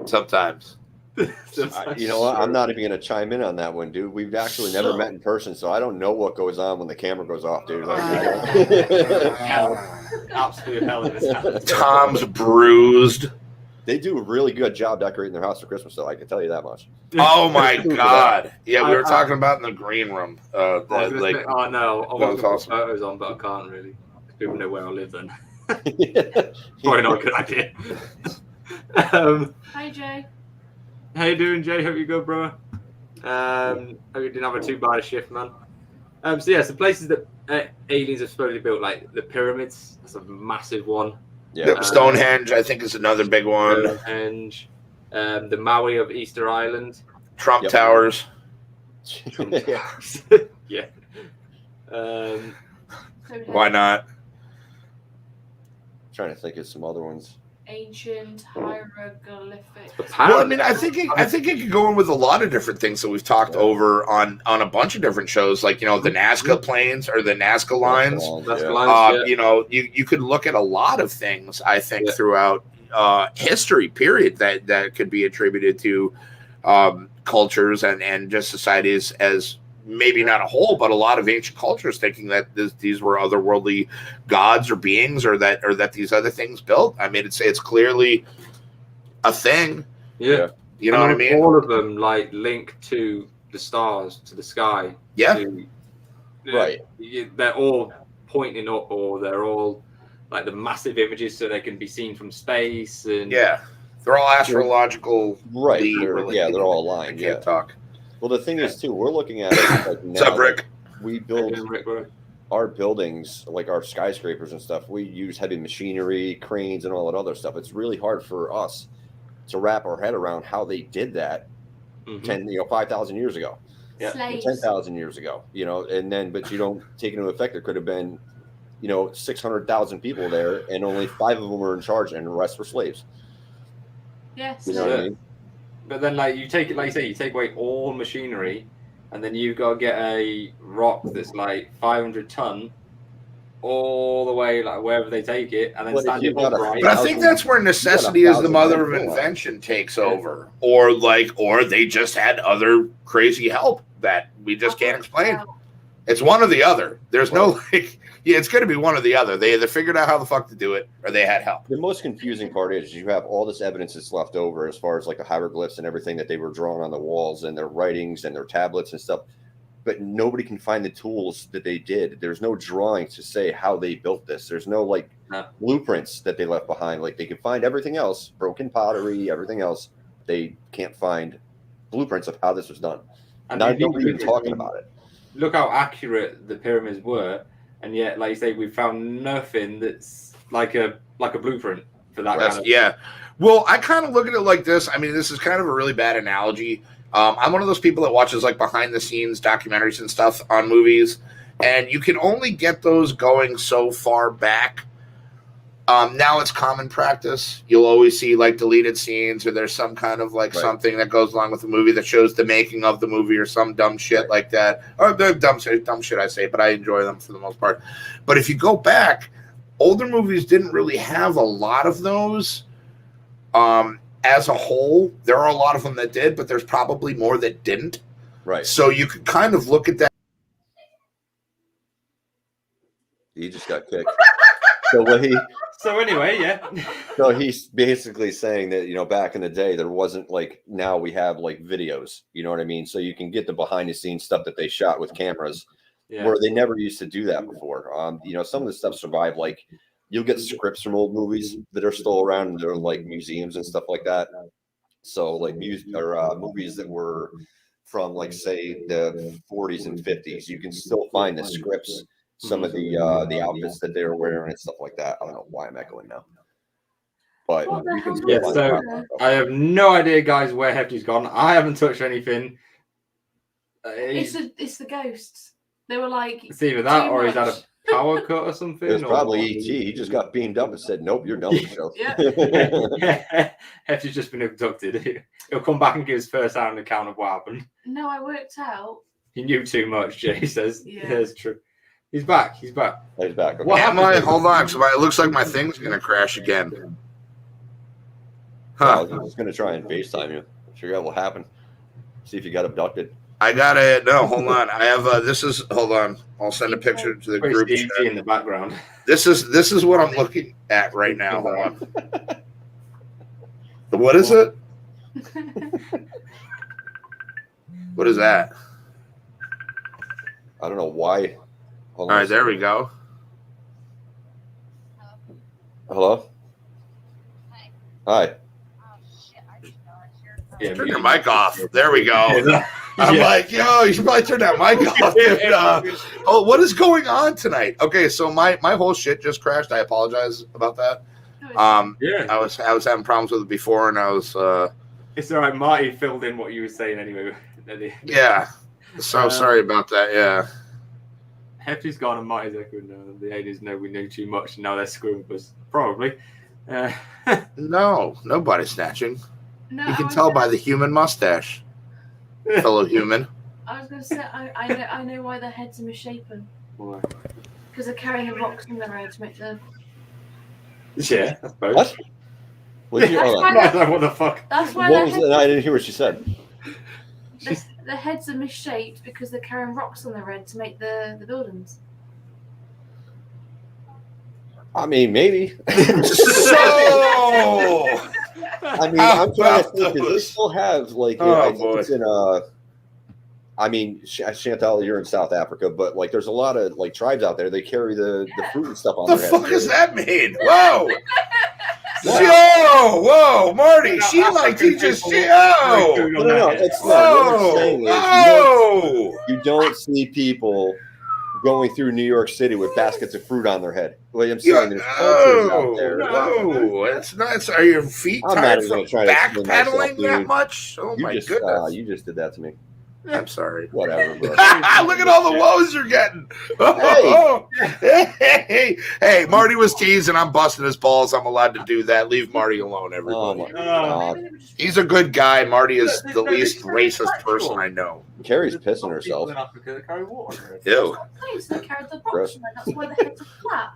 Sometimes. You know what? I'm not even gonna chime in on that one, dude. We've actually never met in person, so I don't know what goes on when the camera goes off, dude. Absolute hell in this house. Tom's bruised. They do a really good job decorating their house for Christmas, though. I can tell you that much. Oh my god! Yeah, we were talking about in the green room. I was gonna Like, say, oh no, I that was was going to awesome. put photos on, but I can't really. People know where I live then. Probably not a good idea. Hi, Jay. How you doing, Jay? Hope you good, bro. Hope you didn't have a too bad a shift, man. So yeah, so places that aliens have supposedly built, like the pyramids. That's a massive one. Yeah. Stonehenge, I think, is another big one. Stonehenge, the Maui of Easter Island. Trump Yep. Towers. Yeah. Why not? Trying to think of some other ones. Ancient hieroglyphics. Well, I mean, I think it could go in with a lot of different things that we've talked over on a bunch of different shows, like the Nazca planes or the Nazca lines. That's Yeah. lines, yeah. You could look at a lot of things, I think, throughout history, period, that could be attributed to cultures and just societies as maybe not a whole, but a lot of ancient cultures thinking that these were otherworldly gods or beings, or that these other things built. I mean, it's clearly a thing. Yeah. You know what I mean? All of them like link to the stars, to the sky. Yeah. Right. They're all pointing up, or they're all like the massive images, so they can be seen from space. And Yeah. They're all astrological. Right. related. They're all I aligned. can't Yeah. talk. Well, the thing is, too, we're looking at it like What's up, now. Rick? We build our buildings, like our skyscrapers and stuff. We use heavy machinery, cranes, and all that other stuff. It's really hard for us to wrap our head around how they did that 5,000 years ago, Yeah. 10,000 years ago. But you don't take into effect there could have been 600,000 people there, and only 5 of them were in charge, and the rest were slaves. Yes. You know what I mean? But then, like you take it, like you say, you take away all machinery, and then you've got to get a rock that's like 500 ton, all the way like wherever they take it, and then Well, stand if it you've got a upright. But I think that's where necessity is the mother of invention takes over, or they just had other crazy help that we just can't explain. It's one or the other. There's no it's going to be one or the other. They either figured out how the fuck to do it, or they had help. The most confusing part is you have all this evidence that's left over as far as like the hieroglyphs and everything that they were drawing on the walls and their writings and their tablets and stuff, but nobody can find the tools that they did. There's no drawings to say how they built this. There's no blueprints that they left behind. Like they can find everything else, broken pottery, everything else. They can't find blueprints of how this was done. And Not nobody even talking about it. Look how accurate the pyramids were, and yet, like you say, we found nothing that's like a blueprint for that kind of. Yeah. Well, I kind of look at it like this. I mean, this is kind of a really bad analogy. I'm one of those people that watches like behind the scenes documentaries and stuff on movies, and you can only get those going so far back. Now it's common practice. You'll always see like deleted scenes, or there's some kind of like something that goes along with the movie that shows the making of the movie or some dumb shit like that. Or the dumb shit I say, but I enjoy them for the most part. But if you go back, older movies didn't really have a lot of those. As a whole, there are a lot of them that did, but there's probably more that didn't. Right. So you could kind of look at that. He just got kicked. So anyway, yeah. So he's basically saying that, you know, back in the day, there wasn't like, now we have like videos, you know what I mean? So you can get the behind the scenes stuff that they shot with cameras where they never used to do that before. You know, some of the stuff survived, like you'll get scripts from old movies that are still around and they're like museums and stuff like that. So like movies that were from like, say, the 40s and 50s, you can still find the scripts, some of the outfits that they were wearing and stuff like that. I don't know why I'm echoing now. But you can still find so I have no idea, guys, where Hefty's gone. I haven't touched anything. It's the ghosts. They were like, it's either that or he's had a power cut or something. It was probably E.T. He just got beamed up and said, "Nope, you're done with the show." Hefty's just been abducted. He'll come back and give his first-hand account of what happened. No, I worked out. He knew too much, Jay says. Yeah, it's true. He's back. He's back. He's back. Okay. What am I? Hold on. So it looks like my thing's going to crash again. Huh. I was going to try and FaceTime you. Figure out what happened. See if you got abducted. I got it. No, hold on. I have hold on. I'll send a picture to the group chat. In the background. This is what I'm looking at right now. Hold on. What is it? What is that? I don't know why. All right, there we go. Hello? Hi. Yeah, turn your mic off. There we go. I'm like, yo, you should probably turn that mic off. Oh, what is going on tonight? Okay, so my whole shit just crashed. I apologize about that. I was having problems with it before, and I was. It's all right. Marty filled in what you were saying anyway. Yeah. So sorry about that. Yeah. Hefty's gone and Marty's echoing now. The aliens know we knew too much, and now they're screwing with us. Probably. No, nobody's snatching. No, you can tell by the human mustache, fellow human. I was going to say, I know why their heads are misshapen. Why? Because they're carrying the rocks in their head to make them. Yeah, I suppose. What? What the fuck? That's why I didn't hear what she said. The heads are misshaped because they're carrying rocks on their head to make the buildings. I mean, maybe. I mean, I'm trying to think. They still have like, I think it's in I mean, Chantal, you're in South Africa, but like, there's a lot of like tribes out there. They carry the fruit and stuff on their head. The fuck does that mean? Whoa! Whoa, Marty! She like he just No, it's not. What I'm saying is, you don't see people going through New York City with baskets of fruit on their head. Like I'm saying, there's cultures out there. No, it's not. Are your feet tired from backpedaling that much? Oh my goodness! You just did that to me. I'm sorry. Whatever, bro. Look at all the woes you're getting. Hey, Marty was teasing. I'm busting his balls. I'm allowed to do that. Leave Marty alone, everybody. Oh my God. He's a good guy. Marty is the least racist person I know. Carrie's pissing herself. Ew. They carried the rocks, that's why the heads are flat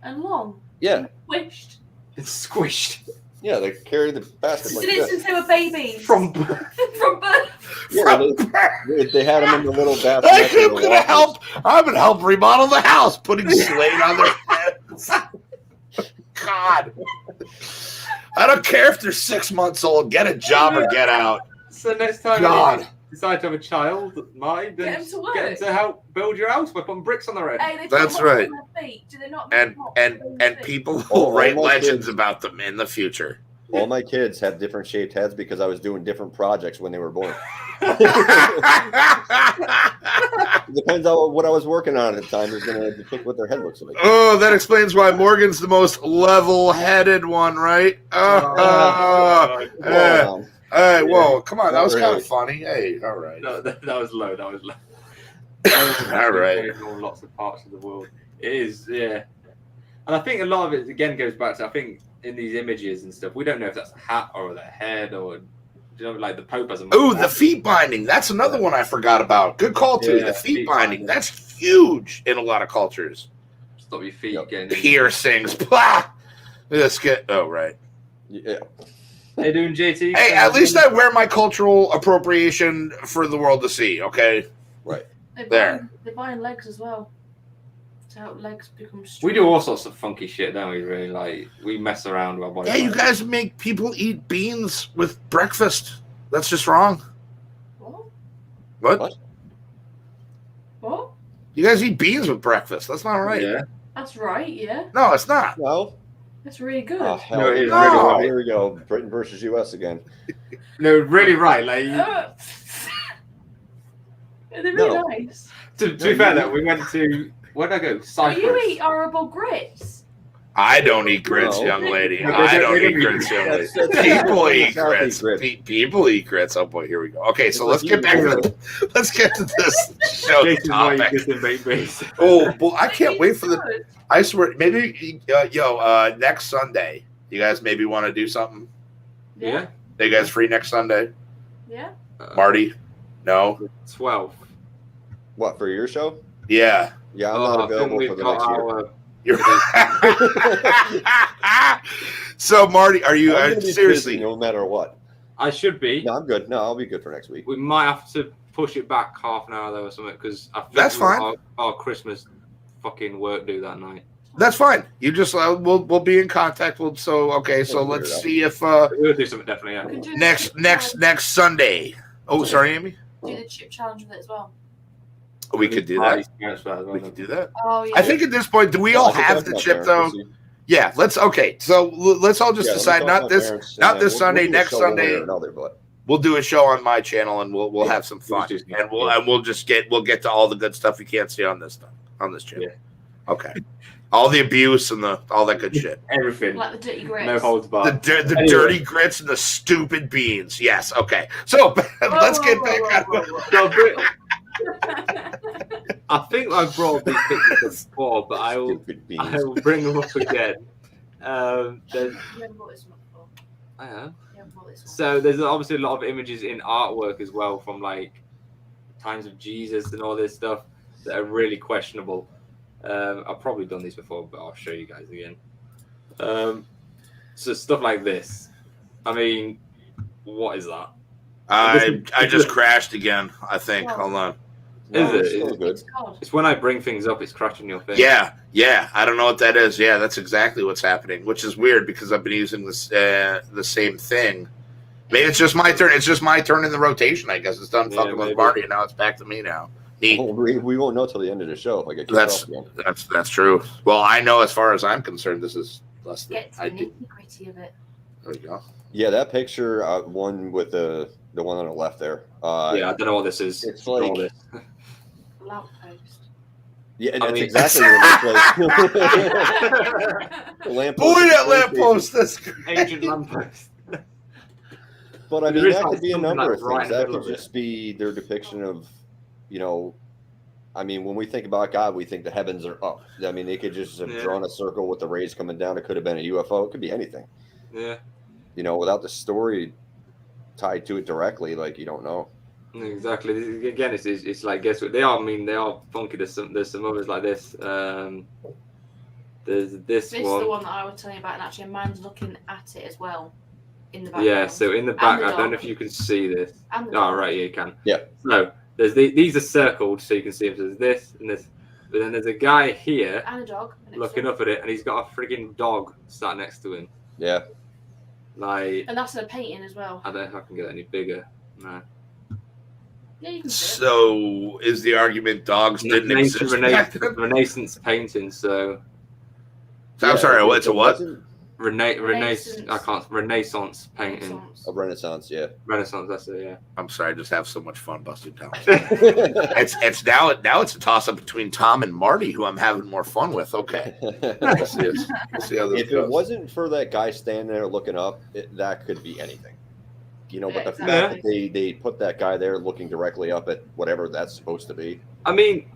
and long. Yeah. Squished. It's squished. Yeah, they carry the basket like this. Since they were babies. From birth. From birth. Yeah, they had them in the little basket. I'm gonna help remodel the house, putting slate on their heads. God. I don't care if they're 6 months old. Get a job or get out. So next time you decide to have a child, Marty, then get him to help build your house by putting bricks on their head. Hey, that's right. Do they not and people will write legends about them in the future. All my kids have different shaped heads because I was doing different projects when they were born. Depends on what I was working on at the time is going to depict what their head looks like. Oh, that explains why Morgan's the most level-headed one, right? All right, whoa, come on, that was kind of funny. Hey, all right. No, that was low. That was low. All right. From lots of parts of the world. It is, yeah. And I think a lot of it again goes back to, I think in these images and stuff, we don't know if that's a hat or the head or, like the Pope has a. Oh, the feet binding. That's another one I forgot about. Good call too. Yeah, the feet binding. That's huge in a lot of cultures. Stop your feet getting piercings. Blah. Let's get. Oh, right. Yeah. How you doing, JT? Hey, at least I wear my cultural appropriation for the world to see. Okay. Right. They're buying legs as well. To help legs become strong. We do all sorts of funky shit, don't we? Really, like we mess around with our body. Yeah, you guys make people eat beans with breakfast. That's just wrong. What? What? You guys eat beans with breakfast. That's not right. Yeah. That's right, yeah. No, it's not. No. That's really good. Oh, hell No, it is No. really right. Here we go. Britain versus US again. No, really right. Like They're really nice. to be fair, though, we went to where did I go? Do Cyprus. you eat horrible grits? I don't eat grits, No. young lady. No, I they don't don't eat eat grits, young lady. That's- People eat South grits. grits. People eat grits. Oh boy, here we go. Okay, so let's get back to let's get to this show Jason's why you topic. just invade base. Oh, well, I can't wait for the. Good. I swear, maybe next Sunday, you guys maybe want to do something. Yeah. Are you guys free next Sunday? Yeah. Marty? No. 12. What, for your show? Yeah. Yeah, I'm not I think available we've for the got next year. our. You're So, Marty, are you I'm gonna be seriously? busy no matter what. I should be. No, I'm good. No, I'll be good for next week. We might have to push it back half an hour though or something because I think That's fine. Our Christmas fucking work due that night. That's fine. You just we'll be in contact. So We'll let's figure it out. see if We'll do something definitely. Yeah. We can do the next chip challenge- Sunday. Oh, sorry, Amy. Do the chip challenge with it as well. We could do that. We We could do that. Oh yeah. I think at this point, do we all have the chip though? Yeah. Let's. Okay. So let's all just decide. Not this Sunday. Next Sunday. We'll do a show on my channel and we'll have some fun. And we'll get to all the good stuff you can't see on this channel. Yeah. Okay. All the abuse and all that good shit. Everything. Like the dirty grits. No holds barred. The Anyway. dirty grits and the stupid beans. Yes. Okay. So let's get back on. I think I brought these pictures before, but I will bring them up again. There's, You haven't bought this one before. I have. You haven't bought this one. So there's obviously a lot of images in artwork as well from like times of Jesus and all this stuff that are really questionable. I've probably done these before, but I'll show you guys again. So stuff like this. I mean, what is that? I just crashed again. I think. Oh. Hold on. Is it? Still good. It's cold. It's when I bring things up, it's crashing your thing. Yeah. I don't know what that is. Yeah, that's exactly what's happening, which is weird because I've been using this the same thing. Maybe it's just my turn. It's just my turn in the rotation. I guess it's done fucking with maybe. Marty, and now it's back to me now. Neat. Well, we won't know till the end of the show if I get kicked That's off again. that's true. Well, I know as far as I'm concerned, this is less than Get to I the do. nitty gritty of it. There you go. Yeah, that picture, one with the one on the left there. Yeah, I don't know what this is. It's like- All this. Lamppost. Yeah, I that's mean- exactly what it looks like. The lamppost Boy, is that the PlayStation. lamppost. That's great. Ancient lamppost. But I There mean, is that like could be a something number like of right things. in the That middle could of just be their depiction of, I mean, when we think about God, we think the heavens are up. I mean, they could just have Yeah. drawn a circle with the rays coming down. It could have been a UFO. It could be anything. Yeah, Without the story tied to it directly, like you don't know. exactly. Again, it's like guess what they are. I mean, they are funky. There's some others like this. There's this This is one. the one that I was telling you about, and actually, man's looking at it as well in the background. Yeah, so in the back, the I don't know dog. if you can see this. And the Oh, dog. right, yeah, you can. Yeah. So there's these are circled, so you can see if there's this and this. But then there's a guy here And a dog. looking up at it, and he's got a frigging dog sat next to him. Yeah. Like, And that's a painting as well. I don't know if I can get it any bigger. No. Yeah, you can see it. So is the argument dogs didn't exist back then? Renaissance painting, so I'm sorry. It's a what? Renaissance painting. Renaissance. A Renaissance, yeah. Renaissance, that's it, yeah. I'm sorry, I just have so much fun busting down. it's now it's a toss up between Tom and Marty, who I'm having more fun with. Okay, we'll see how this If goes. it wasn't for that guy standing there looking up, that could be anything. You know, but the exactly. fact that they put that guy there looking directly up at whatever that's supposed to be. I mean,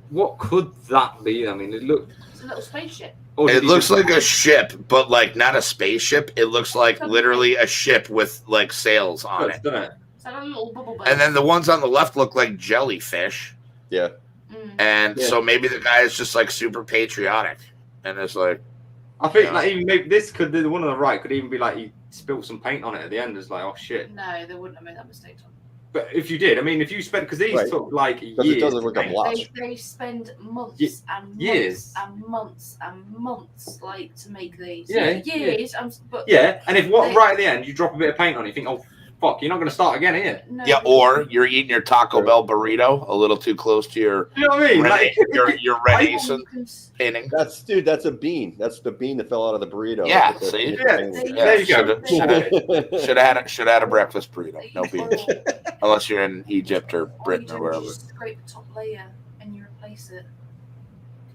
what could that be? I mean, it looked. It's a little spaceship. It looks like a ship, but like not a spaceship. It looks like literally a ship with like sails on it. Doesn't it? It's like a little bubble boat. And then the ones on the left look like jellyfish. Yeah. And so maybe the guy is just like super patriotic, and it's like. I think like even maybe this could the one on the right could even be like he spilled some paint on it at the end. It's like, oh shit. No, they wouldn't have made that mistake, Tom. But if you did, I mean, if you spent because these took like years. Because it doesn't look like a blotch. They spend months and months years and months and months like to make these. Yeah, years. But yeah, and if right at the end you drop a bit of paint on it, you think, oh fuck, you're not going to start again here. No, Yeah, or you're eating your Taco Bell burrito a little too close to your. You know what I mean? Your Renaissance painting. That's a bean. That's the bean that fell out of the burrito. Yeah, see? There you go. Should have had a breakfast burrito. No beans, unless you're in Egypt or Britain or wherever. You just scrape the top layer and you replace it.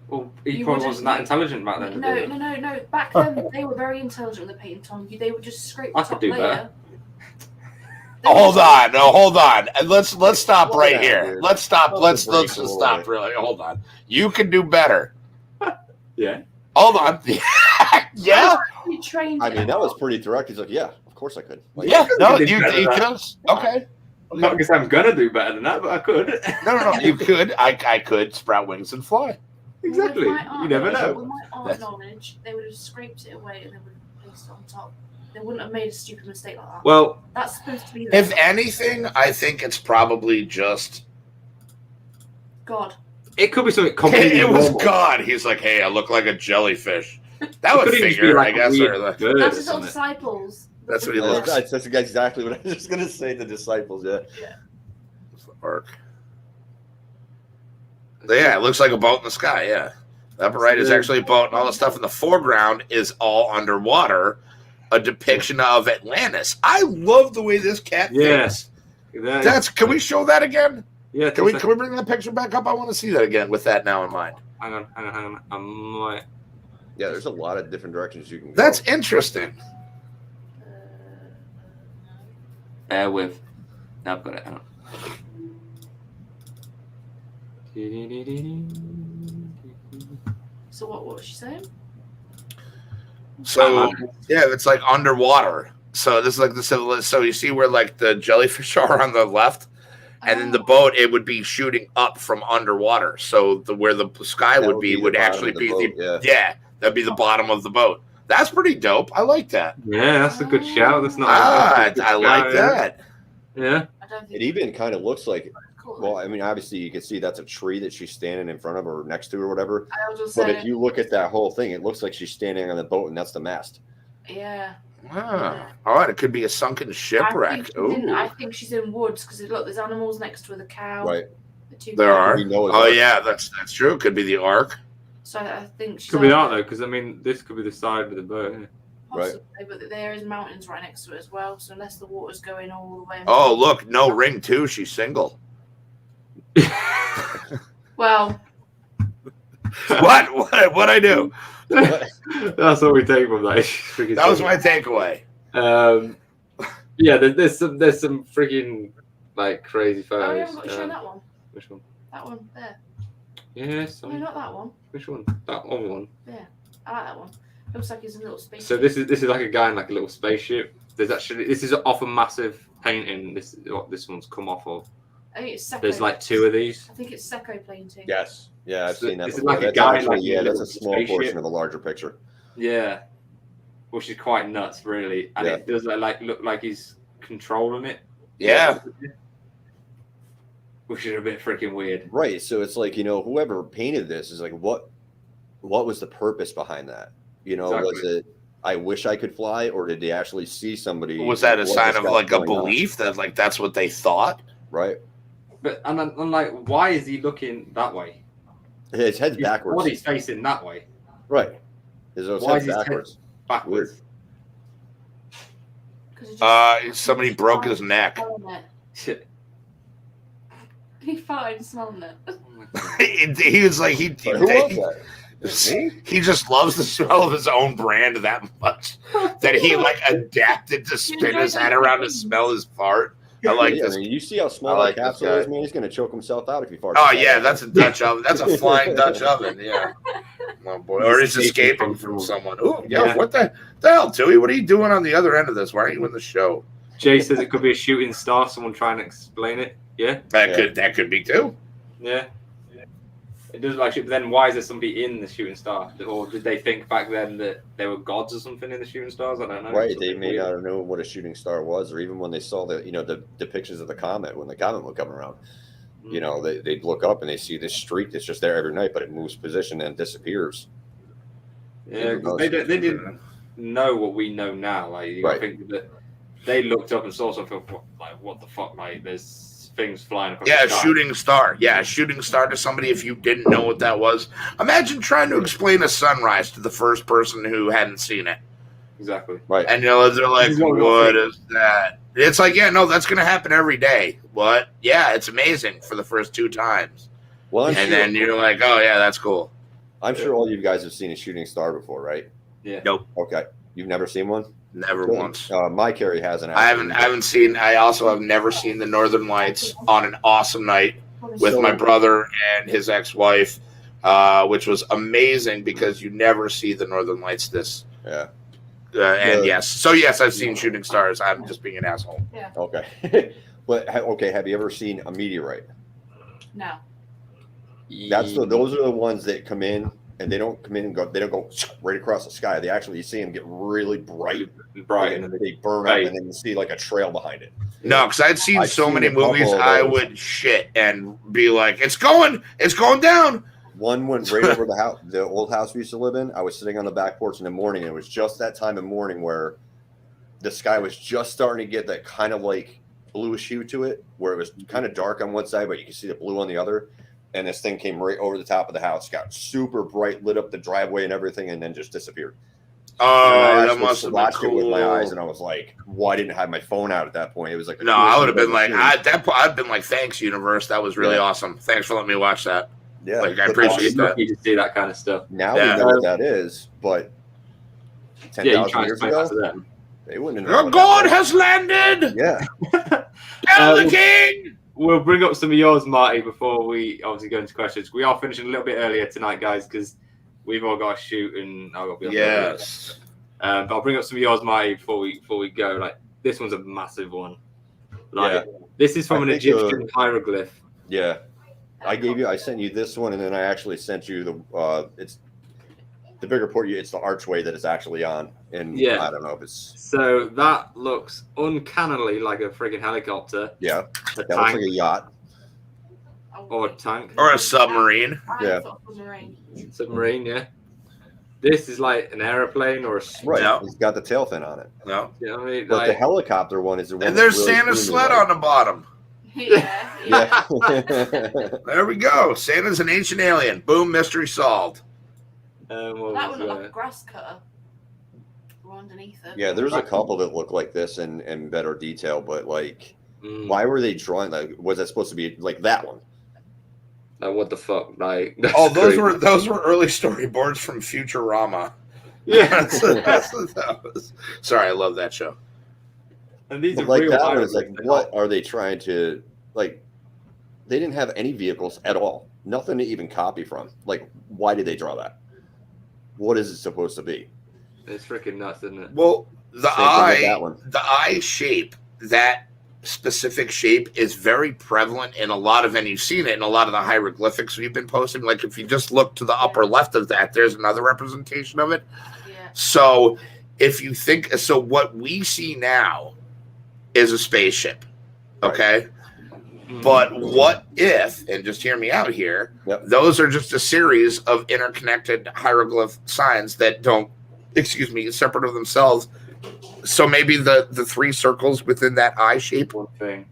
Well, he probably wasn't that intelligent back then. No. Back then, they were very intelligent with the painting, Tom. They would just scrape the top layer. Better. Hold on. And let's stop right here. Let's stop. Let's just stop. Really, hold on. You can do better. Yeah. Hold on. Yeah. I mean, that was pretty direct. He's like, yeah, of course I could. Like, Yeah. No, you could. Okay. I'm not because I'm gonna do better than that, but I could. No. You could. I could sprout wings and fly. Exactly. You never know. With my art knowledge, they would have scraped it away and they would have placed it on top. They wouldn't have made a stupid mistake like that. Well, that's supposed to be there. If anything, I think it's probably just God. It could be something completely It was normal. God. He's like, hey, I look like a jellyfish. That would figure, I guess. That's his old disciples. That's what he looks like. That's exactly what I was just going to say. The disciples, yeah. Arc. Yeah, it looks like a boat in the sky. Yeah, the upper right is actually a boat, and all the stuff in the foreground is all underwater. A depiction of Atlantis. I love the way this cat thinks. That's. Can we show that again? Yeah. Can we bring that picture back up? I want to see that again with that now in mind. Hang on. I might. Yeah, there's a lot of different directions you can go. That's interesting. Bear with. Now I've got it. Hang on. So what was she saying? So yeah, it's like underwater. So this is like the so you see where like the jellyfish are on the left, and then the boat it would be shooting up from underwater. So where the sky would be would actually be that'd be the bottom of the boat. That's pretty dope. I like that. Yeah, that's a good shout. That's not. I like that. Yeah. It even kind of looks like. Well, I mean, obviously you can see that's a tree that she's standing in front of or next to or whatever. But if you look at that whole thing, it looks like she's standing on the boat and that's the mast. Yeah. All right, it could be a sunken shipwreck. I think she's in woods because look, there's animals next to her, the cow. Right. There are. Oh yeah, that's true. It could be the Ark. So I think she's could be that though, because I mean, this could be the side of the boat. Yeah. Possibly, but there is mountains right next to it as well. So unless the water's going all the way. Oh look, no ring too. She's single. Well, what I do? That's what we take from that. That was my takeaway. Yeah, there's some freaking like crazy photos. Oh, you haven't got to show that one. Which one? That one there. Yes. No, not that one. Which one? That other one. Yeah, I like that one. Looks like he's in a little space. So this is like a guy in like a little spaceship. This is off a massive painting. This is what this one's come off of. I think it's Secco. There's like two of these. I think it's Secco painting. Yes. Yeah, I've seen that. This is before. like a That's guy actually, like that's a small spaceship. portion of a larger picture. Yeah, which is quite nuts, really, and it does like look like he's controlling it. Yeah. Which is a bit freaking weird. Right. So it's like, whoever painted this is like, what was the purpose behind that? Was it, I wish I could fly, or did they actually see somebody? Was that a sign of like a belief that like that's what they thought? Right. But and I'm like, why is he looking that way? His head's backwards. Body's facing that way. Right. His head's backwards. backwards. Somebody broke his neck. Shit. He farted and smelling it. He was like Who was that? he just loves the smell of his own brand that much that he like adapted to spin his head around to smell his fart. I like this. I mean, you see how small like that capsule is, man? He's going to choke himself out if he farts. Oh yeah, that's a Dutch oven. That's a flying Dutch oven. Yeah. Oh boy. Or he's escaping from someone. Oh yeah. What the hell, Tui? What are you doing on the other end of this? Why aren't you in the show? Jay says it could be a shooting star. Someone trying to explain it. Yeah. That could be too. Yeah. It does actually. But then, why is there somebody in the shooting star? Or did they think back then that they were gods or something in the shooting stars? I don't know. Right. They may not have known what a shooting star was, or even when they saw the depictions of the comet when the comet would come around. You know, they'd look up and they see this streak that's just there every night, but it moves position and disappears. Yeah, they didn't know what we know now. Like, I think that they looked up and saw something like, what the fuck, like, there's things flying across the sky. Shooting star. Yeah, a shooting star to somebody if you didn't know what that was. Imagine trying to explain a sunrise to the first person who hadn't seen it. Exactly. Right. And they're like, what is that? It's like, yeah, no, that's going to happen every day. What? Yeah, it's amazing for the first 2 times. Well, then you're like, oh, yeah, that's cool. I'm sure all you guys have seen a shooting star before, right? Yeah. Nope. Okay. You've never seen one? Never once. My Kerry hasn't. I haven't seen. I also have never seen the Northern Lights on an awesome night with my brother and his ex-wife, which was amazing because you never see the Northern Lights this. Yeah. Yes, I've seen shooting stars. I'm just being an asshole. Yeah. Okay. But okay, have you ever seen a meteorite? No. Those are the ones that come in. And they don't come in and go. They don't go right across the sky. They actually, you see them get really bright, and then they burn up, and then you see like a trail behind it. No, because I'd seen so many movies, I would shit and be like, "It's going down." One went right over the house, the old house we used to live in. I was sitting on the back porch in the morning, and it was just that time of morning where the sky was just starting to get that kind of like bluish hue to it, where it was kind of dark on one side, but you can see the blue on the other. And this thing came right over the top of the house, got super bright, lit up the driveway and everything, and then just disappeared. Oh, that must have been watched cool. it with my eyes, and I was like, "Well, I didn't have my phone out at that point." It was like, no, I would have been like, I'd been like, "Thanks, universe, that was really awesome. Thanks for letting me watch that." Yeah, like I appreciate that. You see that kind of stuff. Now we know what that is, but 10,000 years ago, they wouldn't have known. God has landed. Yeah, Tell the king. We'll bring up some of yours, Marty, before we obviously go into questions. We are finishing a little bit earlier tonight, guys, because we've all got to shoot and I've got to be on. Yes. But I'll bring up some of yours, Marty, before we go. Like, this one's a massive one. Like, this is from an Egyptian hieroglyph. Yeah, I sent you this one, and then I actually sent you it's the bigger port. It's the archway that it's actually on, and I don't know if it's. So that looks uncannily like a friggin' helicopter. Yeah, that looks like a yacht. Or a tank. Or a submarine. Submarine, yeah. This is like an airplane or a... Right, no. It's got the tail fin on it. No. You know what I mean? But the helicopter one is the one. And there's really Santa's sled on the bottom. Yeah. There we go. Santa's an ancient alien. Boom, mystery solved. That one looked like a grass cutter. Underneath it. Yeah, there's a couple that look like this in better detail, but like, why were they drawing? Like, was that supposed to be like that one? What the fuck? Like, those were early storyboards from Futurama. Yeah, that's what that was. Sorry, I love that show. And these are like real that one is like, what are they trying to like? They didn't have any vehicles at all, nothing to even copy from. Like, why did they draw that? What is it supposed to be? It's freaking nuts, isn't it? Well, the eye shape, that specific shape is very prevalent in a lot of, and you've seen it in a lot of the hieroglyphics we've been posting. Like if you just look to the upper left of that, there's another representation of it. Yeah. So if you think, so what we see now is a spaceship. Okay. Right. But what if, and just hear me out here, those are just a series of interconnected hieroglyph signs that don't, separate of themselves. So maybe the 3 circles within that eye shape mean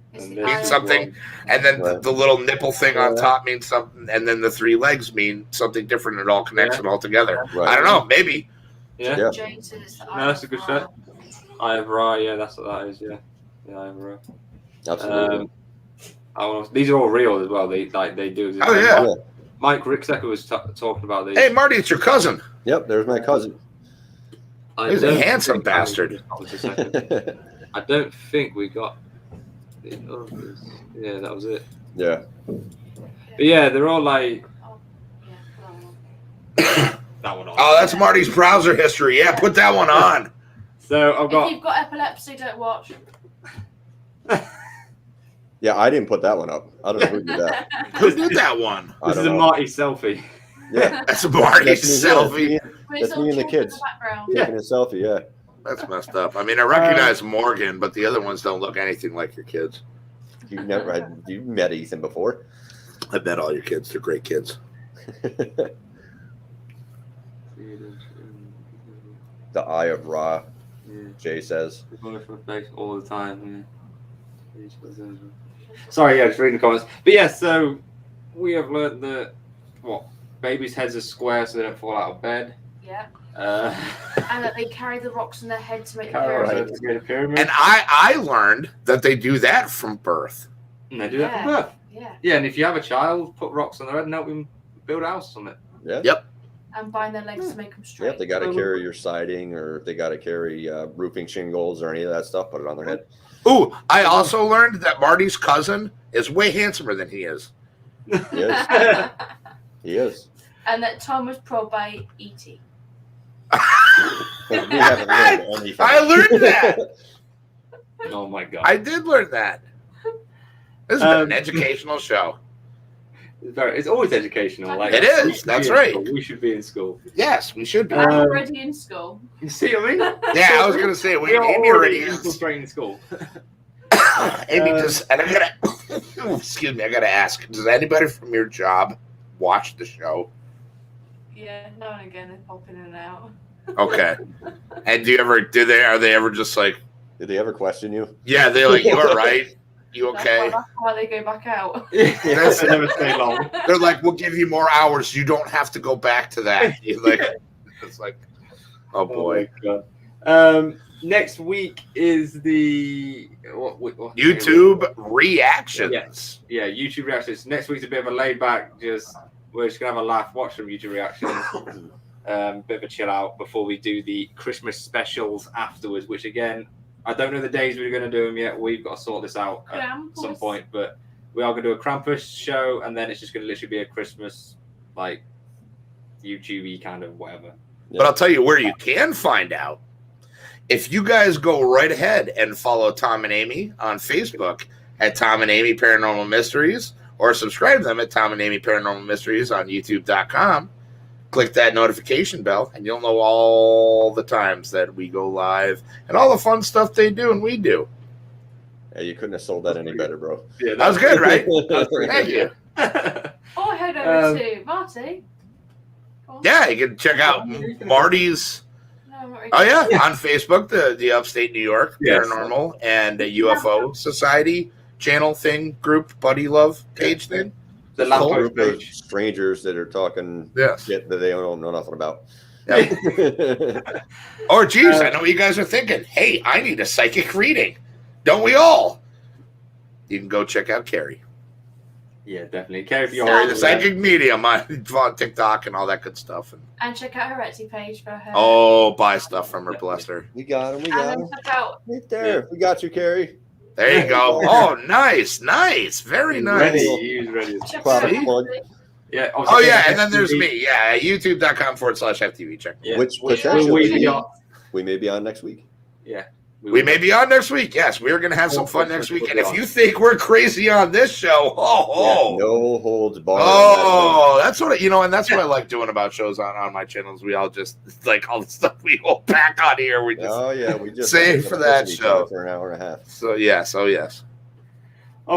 something, and then the little nipple thing on top means something, and then the 3 legs mean something different. It all connects it all together. Right. I don't know, maybe. Yeah. Jane said it's the No, that's a good show. Eye of Ra, yeah, that's what that is. Yeah, Eye of Ra. Absolutely. These are all real as well. They do. Oh yeah. Mike Ricksecker was talking about these. Hey Marty, it's your cousin. Yep, there's my cousin. He's a handsome bastard. I don't think we got the others. Yeah, that was it. Yeah. But yeah, they're all like. That one on. Oh, that's Marty's browser history. Yeah, put that one on. So I've got. If you've got epilepsy, don't watch. Yeah, I didn't put that one up. I don't know who did that. Who did that one? This is a Marty selfie. Yeah. That's a Marty selfie. That's me and the kids taking a selfie, yeah. That's messed up. I mean, I recognize Morgan, but the other ones don't look anything like your kids. You met Ethan before. I met all your kids. They're great kids. The Eye of Ra, Jay says. All the time. Yeah. Sorry, just reading the comments. But yeah, so we have learned that babies' heads are square so they don't fall out of bed. Yeah. And that they carry the rocks in their head to make the pyramid. And I learned that they do that from birth. And they do that from birth. Yeah. Yeah, and if you have a child, put rocks on their head and help them build a house on it. Yeah. Yep. And bind their legs to make them straight. Yep, they got to carry your siding, or if they got to carry roofing shingles or any of that stuff, put it on their head. Ooh, I also learned that Marty's cousin is way handsomer than he is. He is. He is. And that Tom was pro by E.T. We haven't learned anything. I learned that. Oh my god. I did learn that. This is an educational show. It's always educational. Like it is. That's right. We should be in school. Yes, we should be. I'm already in school. You see what I mean? Yeah, I was going to say, Amy already is. Straight in school. Amy and I gotta, excuse me, I gotta ask, does anybody from your job watch the show? Yeah, now and again they pop in and out. Okay. And are they ever just like, did they ever question you? Yeah, they're like, you all right? You okay? That's why they go back out. They never stay long. They're like, we'll give you more hours. You don't have to go back to that. It's like, oh boy. Oh my God. Next week is the YouTube reactions. Yes. Yeah, YouTube reactions. Next week's a bit of a laid back, we're just gonna have a laugh, watch some YouTube reactions. Bit of a chill out before we do the Christmas specials afterwards, which again, I don't know the days we're going to do them yet. We've got to sort this out at some point, but we are going to do a Krampus show, and then it's just going to literally be a Christmas, like, YouTube-y kind of whatever. But I'll tell you where you can find out. If you guys go right ahead and follow Tom and Amy on Facebook at Tom and Amy Paranormal Mysteries, or subscribe to them at Tom and Amy Paranormal Mysteries on YouTube.com, click that notification bell, and you'll know all the times that we go live and all the fun stuff they do and we do. Yeah, you couldn't have sold that any better, bro. Yeah, that was good, right? Thank you. Or head over to Marty. Yeah, you can check out Marty's. Oh yeah, on Facebook, the Upstate New York Paranormal and a UFO Society channel thing, group, buddy love page thing. The group of strangers that are talking shit that they don't know nothing about. Yep. Or, geez, I know what you guys are thinking. Hey, I need a psychic reading. Don't we all? You can go check out Kerry. Yeah, definitely. Kerry, if you're the psychic medium on TikTok and all that good stuff. And check out her Etsy page for her. Oh, buy stuff from her, bless her. We got him. We got him. Check out. Right there. We got you, Kerry. There you go. Oh, nice. Very nice. He's ready. Yeah. Oh, yeah. And then there's me. Yeah. YouTube.com/FTV. Check. Yeah. Which potentially we may be on next week. Yeah. We may be on next week. Yes, we're going to have some fun next week. And if you think we're crazy on this show, no holds barred. Oh, that's what and that's what I like doing about shows on my channels. We all just like all the stuff we hold back on here. We just we just save for that show for an hour and a half. So yes, All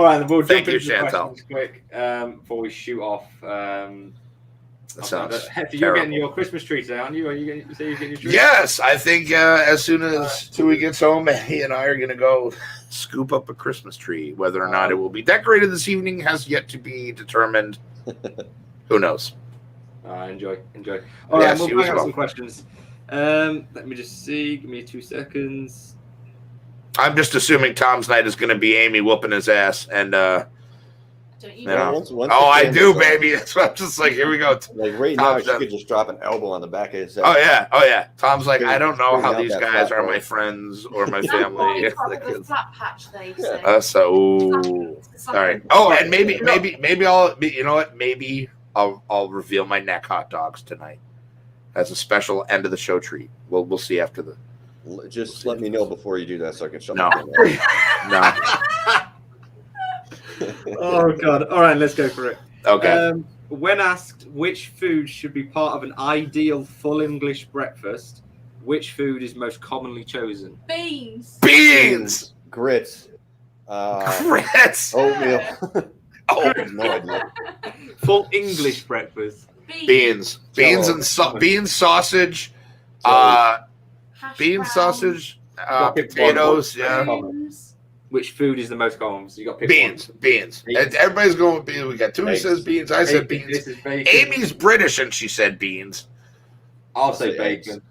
right, we'll thank jump you, into Chantal. Quick before we shoot off. That sounds Hefty, you're getting your Christmas tree today, aren't you? Are you getting your tree? Yes, I think as soon as Tui gets home, he and I are going to go scoop up a Christmas tree. Whether or not it will be decorated this evening has yet to be determined. Who knows? Enjoy. All right, we'll bring out some questions. Let me just see. Give me 2 seconds. I'm just assuming Tom's night is going to be Amy whooping his ass, and Don't you know? Once oh, the I camera's do, on, baby. That's what I'm just like. Here we go. Like right now, Tom's she done. could just drop an elbow on the back of his head. Oh yeah. Tom's like, Straighten- I don't know how straighten out these that guys flat are my part. friends or my That's family. why it's got the flat patch they say. So, It's all like right. a- Oh, and maybe I'll. You know what? Maybe I'll reveal my neck hot dogs tonight as a special end of the show treat. We'll see after the. Just let me know before you do that so I can shut No. my camera off. No. Oh god! All right, let's go for it. Okay. When asked which food should be part of an ideal full English breakfast, which food is most commonly chosen? Beans. Beans. Grits. Grits. Oatmeal. Oh, No idea. Full English breakfast. beans. Beans and beans, sausage. Hash Bean brown, sausage. Gotta pick Potatoes. one. Yeah. mushrooms. Which food is the most common? So you got to pick Beans. one. Beans. Beans. Everybody's going with beans. We got two who Eggs. says beans. I said Bacon, beans. This is bacon. Amy's British and she said beans. I'll say Say bacon.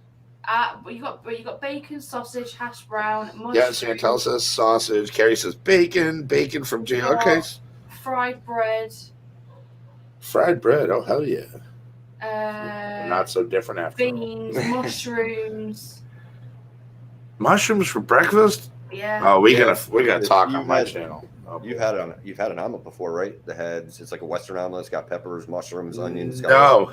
But you got bacon, sausage, hash brown, Yeah, mushrooms, Chantel says sausage. Carrie says bacon. Bacon from J. Okay. fried bread. Fried bread. Oh, hell yeah. Not so different after all. Beans, mushrooms. Mushrooms for breakfast? Yeah. Oh, we Yeah. gotta talk on You've my had- channel. Oh, You've had an omelet before, right? It's like a Western omelet. It's got peppers, mushrooms, onions. It's got no,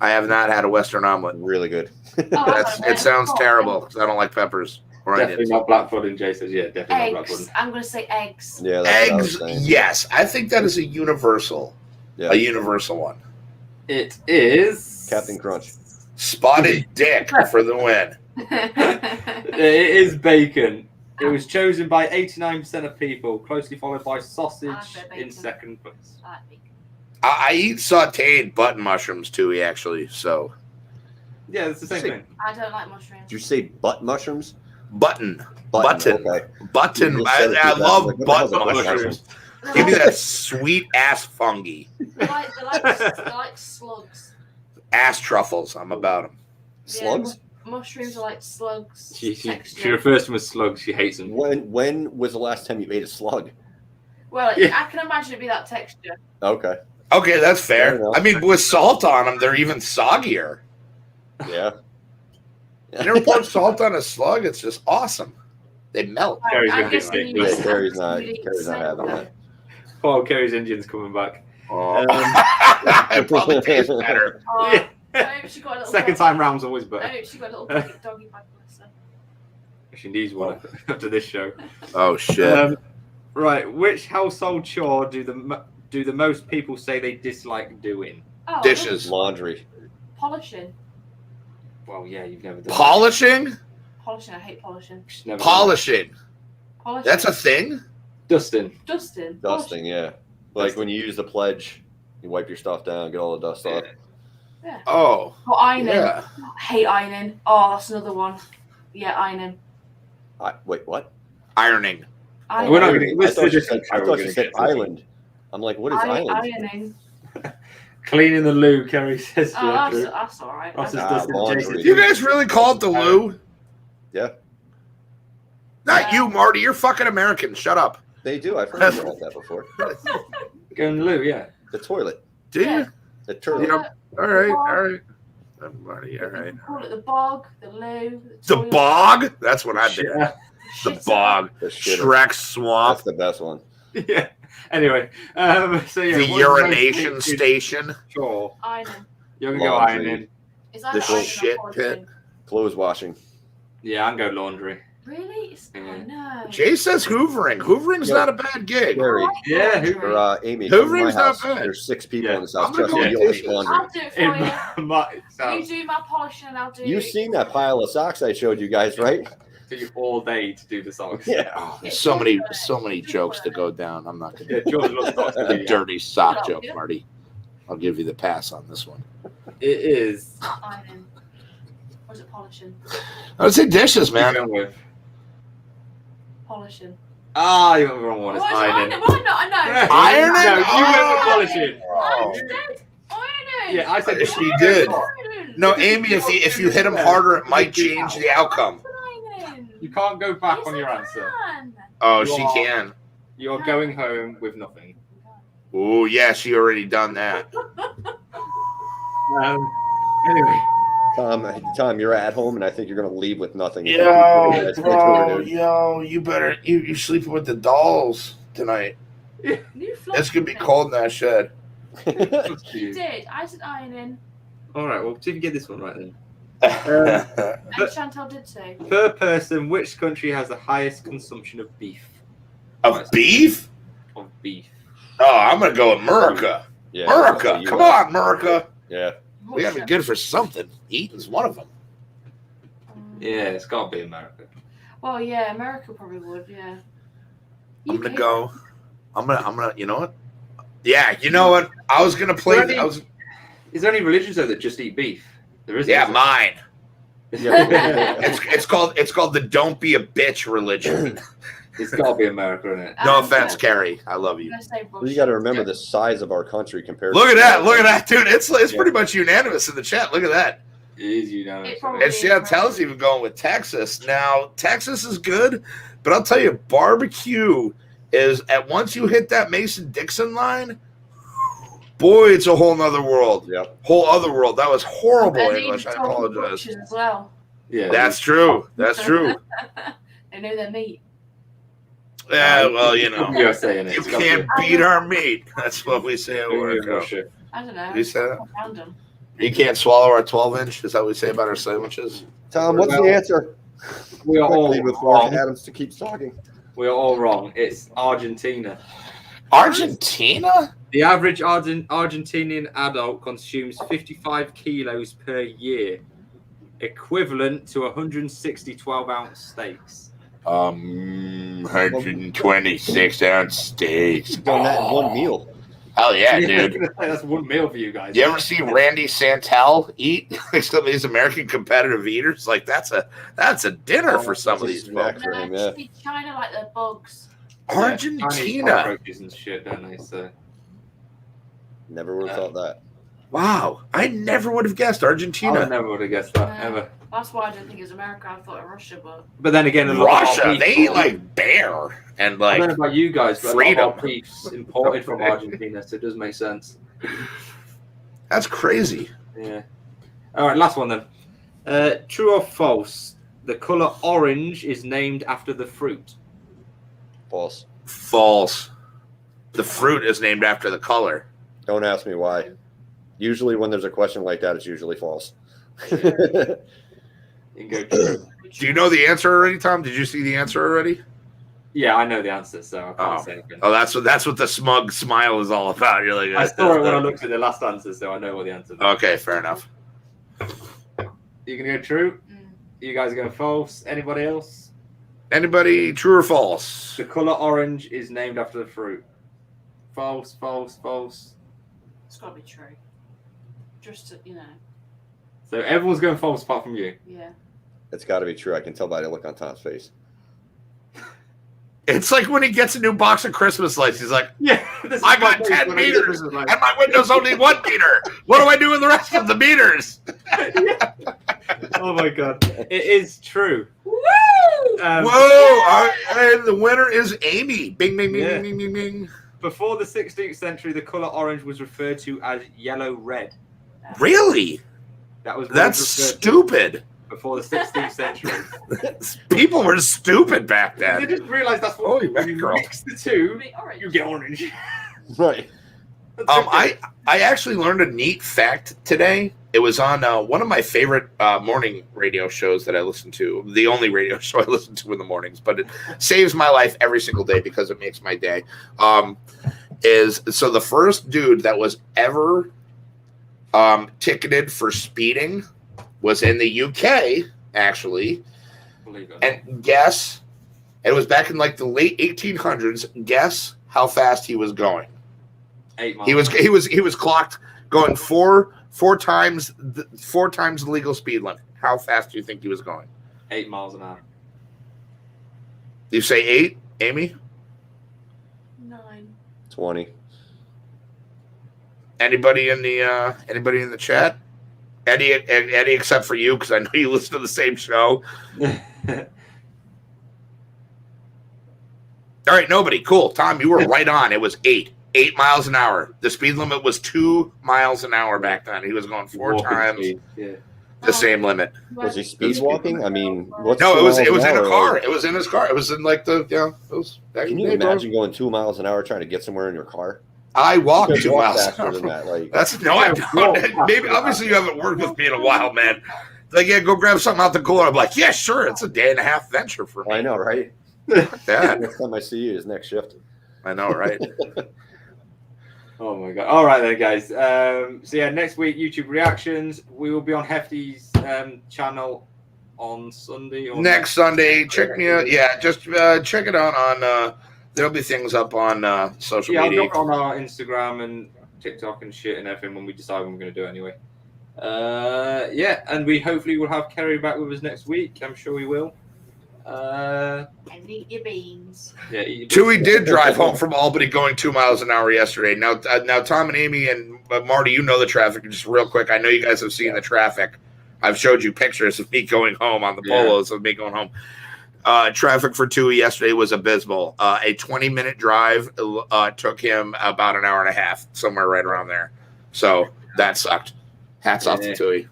I have not had a Western omelet. really good. It sounds terrible because I don't like peppers or Definitely onions. not black pudding. Jay says, yeah, definitely not black Eggs. pudding. I'm gonna say eggs. Yeah, that's what I was Eggs, saying. yes, I think that is a universal Yeah. one. It is Captain Crunch. Spotted dick for the win. It is bacon. It was chosen by 89% of people, closely followed by sausage I say bacon. in second place. I like bacon. I eat sautéed button mushrooms too, actually. So Yeah, it's the same Say- thing. I don't like mushrooms. Did you say butt mushrooms? button. Okay. Button. You just said it I too fast. love Like, what the button hell's a button mushrooms. They're Give me like- that sweet ass fungi. They're like slugs. Ass truffles. I'm about them. Slugs? Mushrooms are like slugs. She texture. refers to them as slugs. She hates them. When was the last time you ate a slug? Well, Yeah. I can imagine it'd be that texture. Okay. Okay, that's Fair fair. enough. I mean, with salt on them, they're even soggier. Yeah. You never put salt on a slug? It's just awesome. They melt. Carrie's I'm gonna be guessing sick. you- Yeah, Carrie's I'm not guessing having you- that. Oh, Kerry's Indian's coming back. Oh. It probably tastes better. Oh, Yeah. I hope she got a little Second dog- time round's always I better. hope she got a little doggy bag for her. She needs one after this show. Oh, shit. Right, which household chore do the most people say they dislike doing? Oh, Dishes. Laundry. Polishing. Well, yeah, you've never done Polishing? Polishing. I hate polishing. She's never done Polishing. Polishing. That's a thing? it. Dusting. Dusting. Dusting, yeah. Like when you use the pledge, you wipe your stuff down, get all the dust off. Yeah. Oh, Or ironing. yeah. Hate ironing. Oh, that's another one. Yeah, ironing. Wait, what? Ironing. Ironing. We're not gonna- I we're thought you just- said, I thought you said island. I'm like, what is island? Ironing. Cleaning the loo, Kerry says. Oh, yeah, that's, true. that's all right. Ross is Ah, dusting. laundry. Jason- You guys really call it the loo? Yeah, Not Yeah. you, Marty. You're fucking American. Shut up. they do. I've heard about that before. Go in the loo, yeah. The toilet. Do you? Yeah. The turtle. You know- All right. All right. Marty, all You right. can call it the bog, the loo, The toilet, bog? That's what I did. Yeah. The shitter. bog. The shitter. Shrek Swamp. That's the best one. Yeah. Anyway, so yeah. The what's most urination people station. Chore. Ironing. You're gonna go Laundry. ironing. Is that The ironing or shit polishing? pit. Clothes washing. Yeah, I'm going laundry. Really? Oh, no. Jay says hoovering. Hoovering's Yeah. not a bad gig. Gary, Yeah, Laundry. who- or Amy, come to my Hoovering's not house. bad. There's 6 people Yeah. in this house. I'm gonna Trust go me, with you'll dishes. do laundry. I'll do it for In you. my You sounds do my polishing and I'll do You've seen that pile of socks I showed you guys, right? for you all day to do the songs. Yeah. Oh, there's so many jokes to go down. I'm not gonna Yeah, George loves socks. the dirty sock Yeah. joke, Marty. I'll give you the pass on this one. It is. Ironing. Or is it polishing? I would say dishes, man. Going with. Polishing. Ah, you went the wrong one. It's What is it? ironing. Why not? I know. Ironing? No, you went Oh. with polishing. I said ironing. Yeah, I said Yes, you did. Ironing. No, Amy, if you hit him harder, it might change the outcome. You can't go back on your answer. Oh, she can. You're going home with nothing. Oh, yeah, she already done that. Anyway. Tom, you're at home, and I think you're going to leave with nothing. Yo, bro, you better you're sleeping with the dolls tonight. It's gonna be cold in that shed. You did. I said ironing. All right, well, see if you get this one right then. And Chantal did say. Per person, which country has the highest consumption of beef? Of beef? Of beef. Oh, I'm gonna go with America. Yeah, America, come on, America. Yeah. We gotta be good for something. Eating's one of them. Yeah, it's gotta be America. Well, yeah, America probably would. Yeah. I'm gonna. You know what? Yeah, you know what? I was gonna play. Is there any religions though that just eat beef? There isn't. Yeah, mine. Yeah. It's called the "Don't Be a Bitch" religion. It's gotta be America, isn't it? No offense, Kerry. I love you. You got to remember the size of our country compared. Look at that, dude. It's pretty much unanimous in the chat. Look at that. It is unanimous. And Chantel's even going with Texas. Now, Texas is good, but I'll tell you, barbecue is once you hit that Mason-Dixon line, boy, it's a whole nother world. Yep. Whole other world. That was horrible And English. I even apologize. butchers as well. Yeah, That's true. That's true. They know their meat. Yeah, well, you know, You're saying it. you It's gotta can't be- beat our meat. That's what we say at You're work. Russia. I don't know. You said it? Random. You can't swallow our 12-inch. Is that what we say about our sandwiches? Tom, what's the answer? We are all Quickly before wrong. Adams to keep talking. We are all wrong. It's Argentina. Argentina? The average Argentinian adult consumes 55 kilos per year, equivalent to 160 12-ounce steaks. 126-ounce steaks. Done that in one meal. Hell yeah, dude. That's one meal for you guys. You ever see Randy Santel eat? Some of these American competitive eaters, like that's a dinner for some of these snack folks. for him, yeah. China like their bugs. Argentina. Cockroaches and shit, don't they? So Never would have thought that. Wow, I never would have guessed I Argentina. never would have guessed that ever. That's why I don't think it was America. I thought it was Russia, but But then again, a lot of Russia, our beef- they eat like bear and I like. don't know about you guys, but freedom. a lot of our beef's imported from Argentina, so it does make sense. That's crazy. Yeah. All right, last one then. True or false? The color orange is named after the fruit. False. False. The fruit is named after the color. Don't ask me why. Usually when there's a question like that, it's usually false. You can go true. Do you know the answer already, Tom? Did you see the answer already? Yeah, I know the answer, so I can't say anything. Oh, that's what the smug smile is all about. You're like, I saw it when I looked at the last answer, so I know what the answer is. Okay, fair enough. You gonna go true? You guys are going false? Anybody else? Anybody, true or false? The color orange is named after the fruit. False, false, false. it's got to be true. Just to, So everyone's going false apart from you. yeah. It's got to be true. I can tell by the look on Tom's face. It's like when he gets a new box of Christmas lights. He's like, Yeah, I got 10 meters and my window's only 1 meter. What do I do with the rest of the meters? Oh my god, it is true. Woo! Whoa! And the winner is Amy. Bing, bing, bing, Yeah. bing, bing, bing, bing. Before the 16th century, the color orange was referred to as yellow-red. Really? That was what That's it was referred to stupid. before the 16th century. People were stupid back They then. didn't realize that's what Holy when you mackerel. mix the two, Orange. you get orange. Right. I actually learned a neat fact today. It was on one of my favorite morning radio shows that I listen to. The only radio show I listen to in the mornings, but it saves my life every single day because it makes my day. So the first dude that was ever ticketed for speeding was in the UK, actually. Believe it or not. And guess, it was back in like the late 1800s. Guess how fast he was going. 8 miles. He was clocked going four times the legal speed limit. How fast do you think he was going? 8 miles an hour. You say 8, Amy? 9. 20. Anybody in the chat? Eddie, except for you, because I know you listen to the same show. All right, nobody. Cool. Tom, you were right on. It was 8 miles an hour. The speed limit was 2 miles an hour back then. He was going 4 times the same limit. Was he speed walking? I mean, what's no, it was in a an hour? car. It was in his car. It was in like the It was. Can you imagine going 2 miles an hour trying to get somewhere in your car? I walked 2 miles faster than that. Like that's no, I don't. Maybe obviously you haven't worked with me in a while, man. Like, yeah, go grab something out the cooler. I'm like, yeah, sure. It's a day and a half venture for me. I know, right? Yeah. Next time I see you is next shift. I know, right? Oh my god! All right then, guys. So yeah, next week YouTube reactions. We will be on Hefty's channel on Sunday. Or next Sunday. Check me out. Yeah, just check it out on. There'll be things up on social media. Yeah, on our Instagram and TikTok and shit and everything when we decide when we're going to do it anyway. Yeah, and we hopefully will have Kerry back with us next week. I'm sure we will. And eat your beans. Yeah, eat Chewy did drive home from Albany going 2 miles an hour yesterday. Now, Tom and Amy and Marty, you know the traffic. Just real quick, I know you guys have seen the traffic. I've showed you pictures of me going home on the polos of me going home. Traffic for Chewy yesterday was abysmal. A 20-minute drive took him about an hour and a half, somewhere right around there. So that sucked. Hats off to Chewy.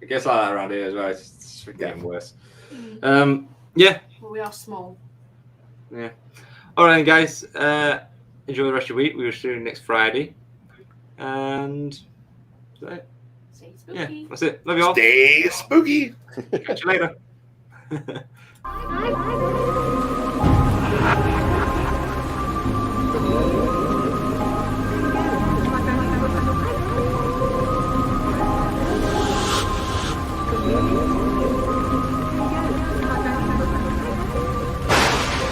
It gets like that around here as well. It's getting worse. Yeah. Well, we are small. Yeah. All right, guys. Enjoy the rest of your week. We will see you next Friday. And that's it. Stay spooky. Yeah, that's it. Love you all. Stay spooky. Catch you later.